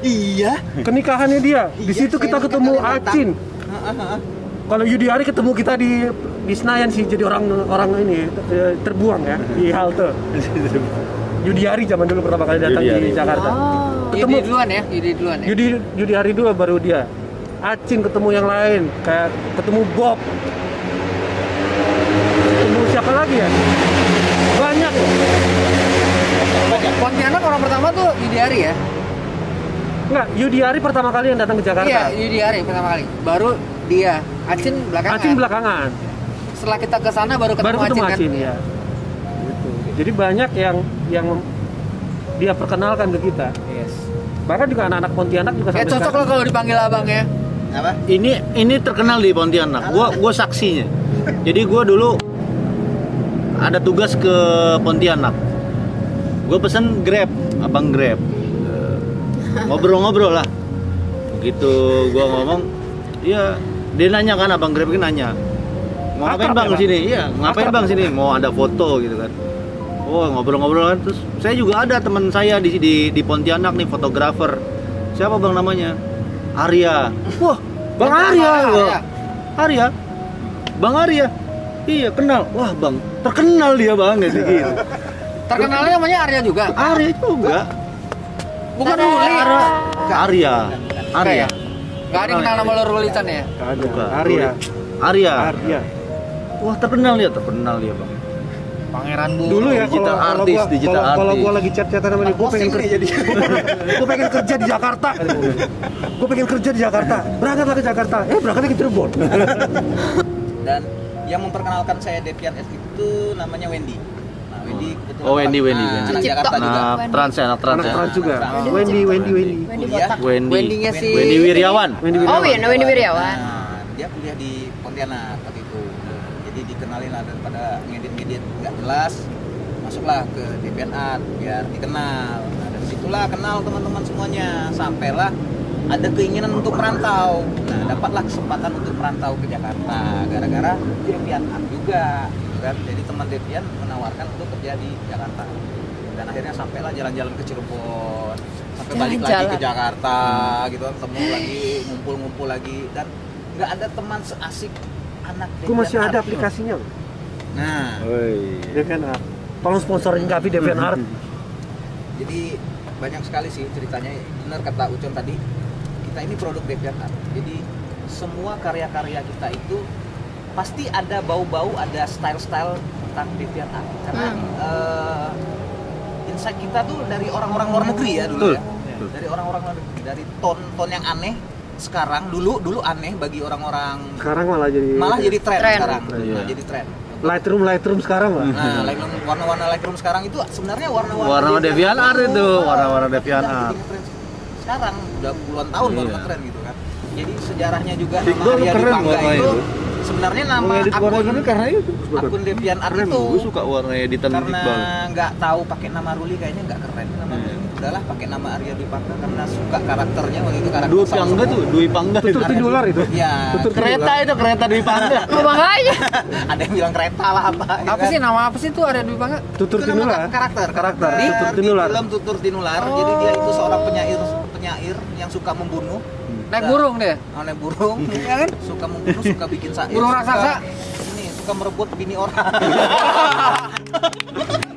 A: Iya.
E: Kenikahannya dia. Di
A: Iya,
E: situ kita
A: saya
E: ketemu
A: kalian datang.
E: Acin. Kalau Yudi Ari ketemu kita di Senayan sih, jadi orang ini terbuang ya di halte. Yudi Ari zaman dulu pertama kali datang
D: Yudi Ari.
E: di Jakarta.
C: Oh.
E: Ketemu
B: Yudi duluan ya.
E: Yudi Ari dulu baru dia. Acin ketemu yang lain, kayak ketemu Bob. Ketemu siapa lagi ya? Banyak ya.
B: Pontianak orang pertama tuh Yudi Ari ya?
E: Enggak, Yudi Ari pertama kali yang datang ke Jakarta.
B: Iya, Yudi Ari pertama kali. Baru dia, Acin belakangan.
E: Acin belakangan.
B: Setelah kita ke sana baru ketemu,
E: Baru ketemu
B: Acin,
E: Acin
B: kan?
E: ya. Gitu. Jadi banyak yang dia perkenalkan ke kita.
B: Yes.
E: Bahkan juga anak-anak Pontianak juga
B: Ya
E: sampai
B: cocok
E: sekarang.
B: lo kalau dipanggil abang ya.
A: Apa?
D: Ini terkenal di Pontianak. Gua saksinya. Jadi gua dulu ada tugas ke Pontianak. Gue pesen Grab, abang Grab. Ngobrol-ngobrol lah. Begitu gua ngomong, iya, dia nanya kan, abang Grab kan nanya. Mau ngapain
E: Akrab
D: bang
E: ya,
D: sini? Iya, ngapain
E: Akrab
D: bang sini? Mau ada foto gitu kan. Oh, ngobrol-ngobrol kan. Terus saya juga ada teman saya di Pontianak nih, fotografer. Siapa bang namanya? Arya. Wah, Bang Arya.
B: Arya.
D: Arya. Bang Arya. Iya, kenal. Wah, Bang, terkenal dia banget gitu.
B: Terkenalnya namanya Arya juga.
D: Arya juga.
B: Bukan Ruli.
D: Arya. Arya.
B: Gak ada yang kenal nama lo Ruli Chan ya?
E: Ada.
D: Bukan.
E: Arya.
D: Arya.
E: Arya.
D: Wah, terkenal dia, Bang.
B: Pangeran Bu.
E: Dulu ya
D: Digital artis, digital
E: kalau
D: artis.
E: gua lagi chat-chatan sama dia, gua pengen kerja jadi. Gua pengen kerja di Jakarta. Gua pengen kerja di Jakarta. Berangkatlah ke Jakarta. Berangkatnya ke Cirebon.
A: Dan yang memperkenalkan saya DeviantArt itu namanya Wendy. Nah, Wendy kebetulan
D: Oh, Wendy.
A: anak
C: Cipto.
A: Jakarta juga.
D: Nah, trans ya, anak trans
E: Anak
D: ya.
E: trans juga.
A: Trans.
E: Wendy.
A: Kuliah.
C: Botak.
B: Wendy-nya si
D: Wendy Wiryawan.
C: Oh iya, Wendy Wiryawan.
A: Nah, dia kuliah di Pontianak waktu itu. Jadi dikenalin lah daripada ngedit-ngedit nggak jelas, masuklah ke DeviantArt biar dikenal. Nah, dari situlah kenal teman-teman semuanya. Sampailah ada keinginan untuk merantau. Nah, dapatlah kesempatan untuk merantau ke Jakarta gara-gara DeviantArt juga, gitu kan. Jadi teman Devian menawarkan untuk kerja di Jakarta. Dan akhirnya sampailah jalan-jalan ke Cirebon, sampai balik lagi ke Jakarta, gitu kan, ketemu lagi, ngumpul-ngumpul lagi, dan nggak ada teman seasik anak
E: Gua masih ada
A: DeviantArt.
E: aplikasinya.
A: Nah,
E: DeviantArt. Tolong sponsorin kami DeviantArt.
A: jadi banyak sekali sih ceritanya. Benar kata Ucon tadi, kita ini produk DeviantArt. Jadi semua karya-karya kita itu pasti ada bau-bau, ada style-style tentang DeviantArt. Karena insight kita tuh dari orang-orang luar negeri ya dulu.
D: Betul.
A: Ya. Dari orang-orang luar negeri, dari ton yang aneh. Sekarang dulu aneh bagi orang-orang,
E: Sekarang malah jadi
A: tren
C: Tren.
A: sekarang.
D: Iya.
A: Nah, jadi tren.
E: Lightroom sekarang lah.
A: Nah, warna-warna Lightroom sekarang itu sebenarnya warna-warna
D: Warna DeviantArt itu,
A: dulu.
D: warna-warna
A: Udah
D: DeviantArt.
A: jadi ngetren sekarang udah puluhan tahun baru
D: Iya.
A: ngetren gitu kan. Jadi sejarahnya juga
D: Iqbal
A: nama Arya
D: keren
A: Dipangga
D: warna
A: itu
D: itu.
A: sebenarnya nama
D: Mengedit warna
A: akun
D: karena itu.
A: akun DeviantArt
D: Keren,
A: itu
D: gue suka warna editan
A: karena
D: Iqbal.
A: nggak tahu pakai nama Ruli kayaknya nggak keren nama
D: Iya.
A: Ruli. Udahlah pakai nama Arya Dipangga karena suka karakternya waktu itu karakter
D: Dwi
A: Sang
D: Pangga
A: Semua.
D: tuh, Dwi Pangga itu.
E: Tutur tinular itu.
A: Iya.
E: Tutur
D: Kereta itu, kereta Dwi Pangga.
C: Oh, makanya.
A: Ada yang bilang kereta lah apa. ya
B: apa
A: kan?
B: sih nama apa sih itu Arya Dwi Pangga?
E: Tutur
A: Itu nama
E: tinular.
A: karakter
E: Di Tutur
A: di
E: Tinular.
A: film Tutur Tinular. Jadi dia itu seorang penyair yang suka membunuh.
B: Naik burung deh.
A: Naik burung, ya kan? Suka membunuh, suka bikin sair.
B: Burung raksasa.
A: Ini suka merebut bini orang.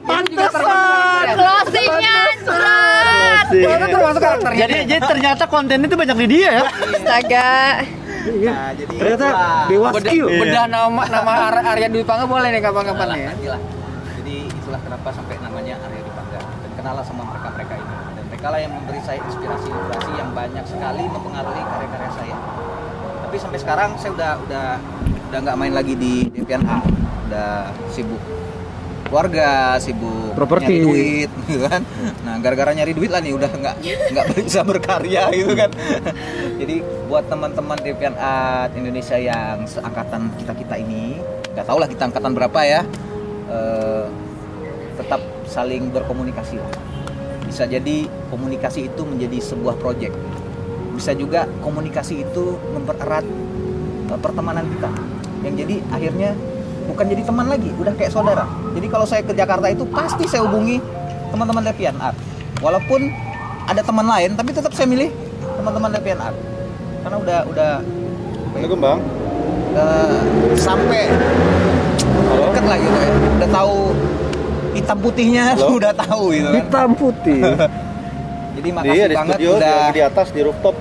B: Pantesan.
C: Closingnya surat.
B: Itu termasuk karakternya.
D: Jadi ternyata konten itu banyak di dia ya.
C: Astaga.
A: Nah, jadi
E: Ternyata
A: itulah.
E: dewa
B: Beda,
E: skill.
B: bedah nama Arya Dwi Pangga boleh nih kapan-kapan nih ya.
A: Nantilah. Jadi itulah kenapa sampai namanya Arya Dipangga. Dan kenalah sama mereka-mereka ini. Dan mereka lah yang memberi saya inspirasi yang banyak sekali mempengaruhi karya-karya saya. Tapi sampai sekarang saya udah nggak main lagi di DeviantArt. Udah sibuk keluarga, sibuk
E: Properti.
A: nyari duit, gitu kan. Nah, gara-gara nyari duit lah nih udah nggak bisa berkarya gitu kan. Jadi buat teman-teman DeviantArt Indonesia yang seangkatan kita ini, nggak tahu lah kita angkatan berapa ya, tetap saling berkomunikasi lah. Bisa jadi komunikasi itu menjadi sebuah proyek. Bisa juga komunikasi itu mempererat pertemanan kita. Yang jadi akhirnya bukan jadi teman lagi, udah kayak saudara. Jadi kalau saya ke Jakarta itu pasti saya hubungi teman-teman DeviantArt. Walaupun ada teman lain, tapi tetap saya milih teman-teman DeviantArt. Karena udah
D: Kembang.
A: sampai deket lah gitu ya. Udah tahu hitam putihnya, udah tahu gitu kan.
E: Hitam putih.
A: Jadi makasih
D: Di
A: banget
D: studio,
A: udah
D: di atas di rooftop.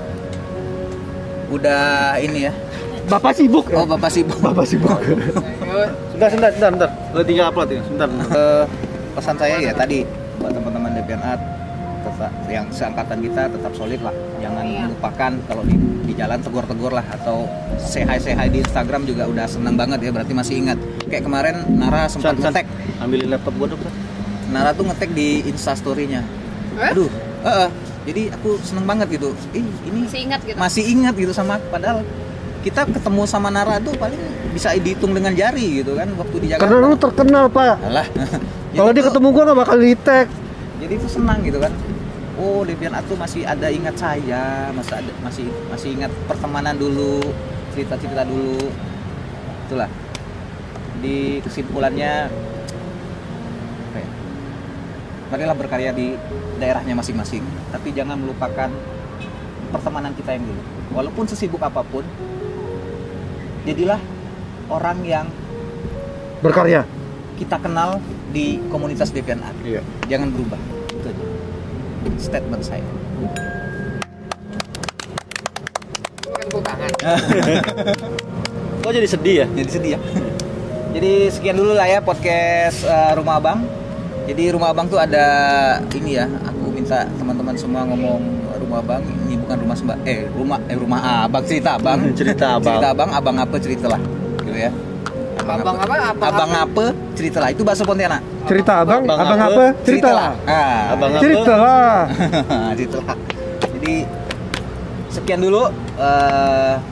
A: ini ya.
E: Bapak sibuk.
A: Oh, Bapak sibuk.
E: Bapak sibuk.
D: Sebentar. Lo tinggal upload ya, sebentar.
A: Pesan saya ya tadi buat teman-teman DeviantArt tetap yang seangkatan kita tetap solid lah, jangan melupakan kalau di jalan tegur lah atau say hi di Instagram juga udah seneng banget ya, berarti masih ingat. Kayak kemarin Nara sempat nge-tag,
D: Ambilin laptop gua dong.
A: Nara tuh nge-tag di Instastory-nya. Aduh, jadi aku seneng banget gitu. Ini masih ingat gitu sama aku. Padahal kita ketemu sama Nara tuh paling bisa dihitung dengan jari gitu kan waktu di Jakarta.
E: Karena lu terkenal, Pak.
A: Alah.
E: Kalau dia ketemu gua nggak bakal di-tag.
A: Jadi itu senang gitu kan. Oh, DeviantArt tuh masih ada ingat saya, masih ingat pertemanan dulu, cerita-cerita dulu. Itulah. Di kesimpulannya apa ya? Marilah berkarya di daerahnya masing-masing, tapi jangan melupakan pertemanan kita yang dulu. Walaupun sesibuk apapun, jadilah orang yang
E: Berkarya.
A: kita kenal di komunitas DeviantArt.
D: Iya.
A: Jangan berubah. Itu aja. Statement saya.
B: Bukan tepuk tangan.
D: Kok jadi sedih ya?
A: Jadi sedih ya. Jadi sekian dulu lah ya podcast Rumah Abang. Jadi Rumah Abang tuh ada ini ya. Aku minta teman-teman semua ngomong Rumah Abang. Ini bukan rumah Abang, cerita Abang.
D: Cerita Abang.
A: Cerita Abang, Abang apa ceritalah. Gitu ya.
B: Abang apa?
A: Abang apa ceritalah. Itu bahasa Pontianak.
E: Cerita abang
D: Abang
E: apa?
D: apa?
E: Ceritalah.
A: Ah,
D: Abang apa?
E: Ceritalah.
A: ceritalah. Jadi sekian dulu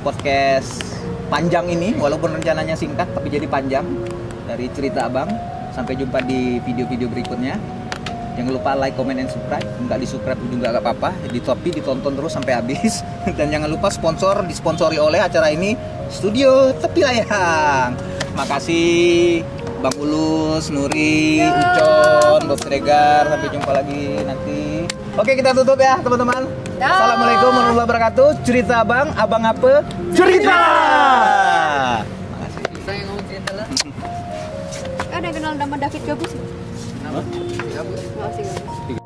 A: podcast panjang ini, walaupun rencananya singkat tapi jadi panjang dari cerita Abang. Sampai jumpa di video-video berikutnya. Jangan lupa like, comment, and subscribe. Nggak di-subscribe juga nggak apa-apa. Tapi ditonton terus sampai habis. Dan jangan lupa disponsori oleh acara ini Studio Tepi Layang. Makasih Bang Ulus, Nuri, Ucon, Bob Siregar. Sampai jumpa lagi nanti. Oke, kita tutup ya teman-teman. Assalamualaikum warahmatullahi wabarakatuh. Cerita Abang, Abang apa?
E: Cerita.
A: Makasih.
B: Saya ngomong cerita lah.
C: Ada yang kenal nama David Gabus?
B: Kenapa? Gabus.
C: Makasih Gabus.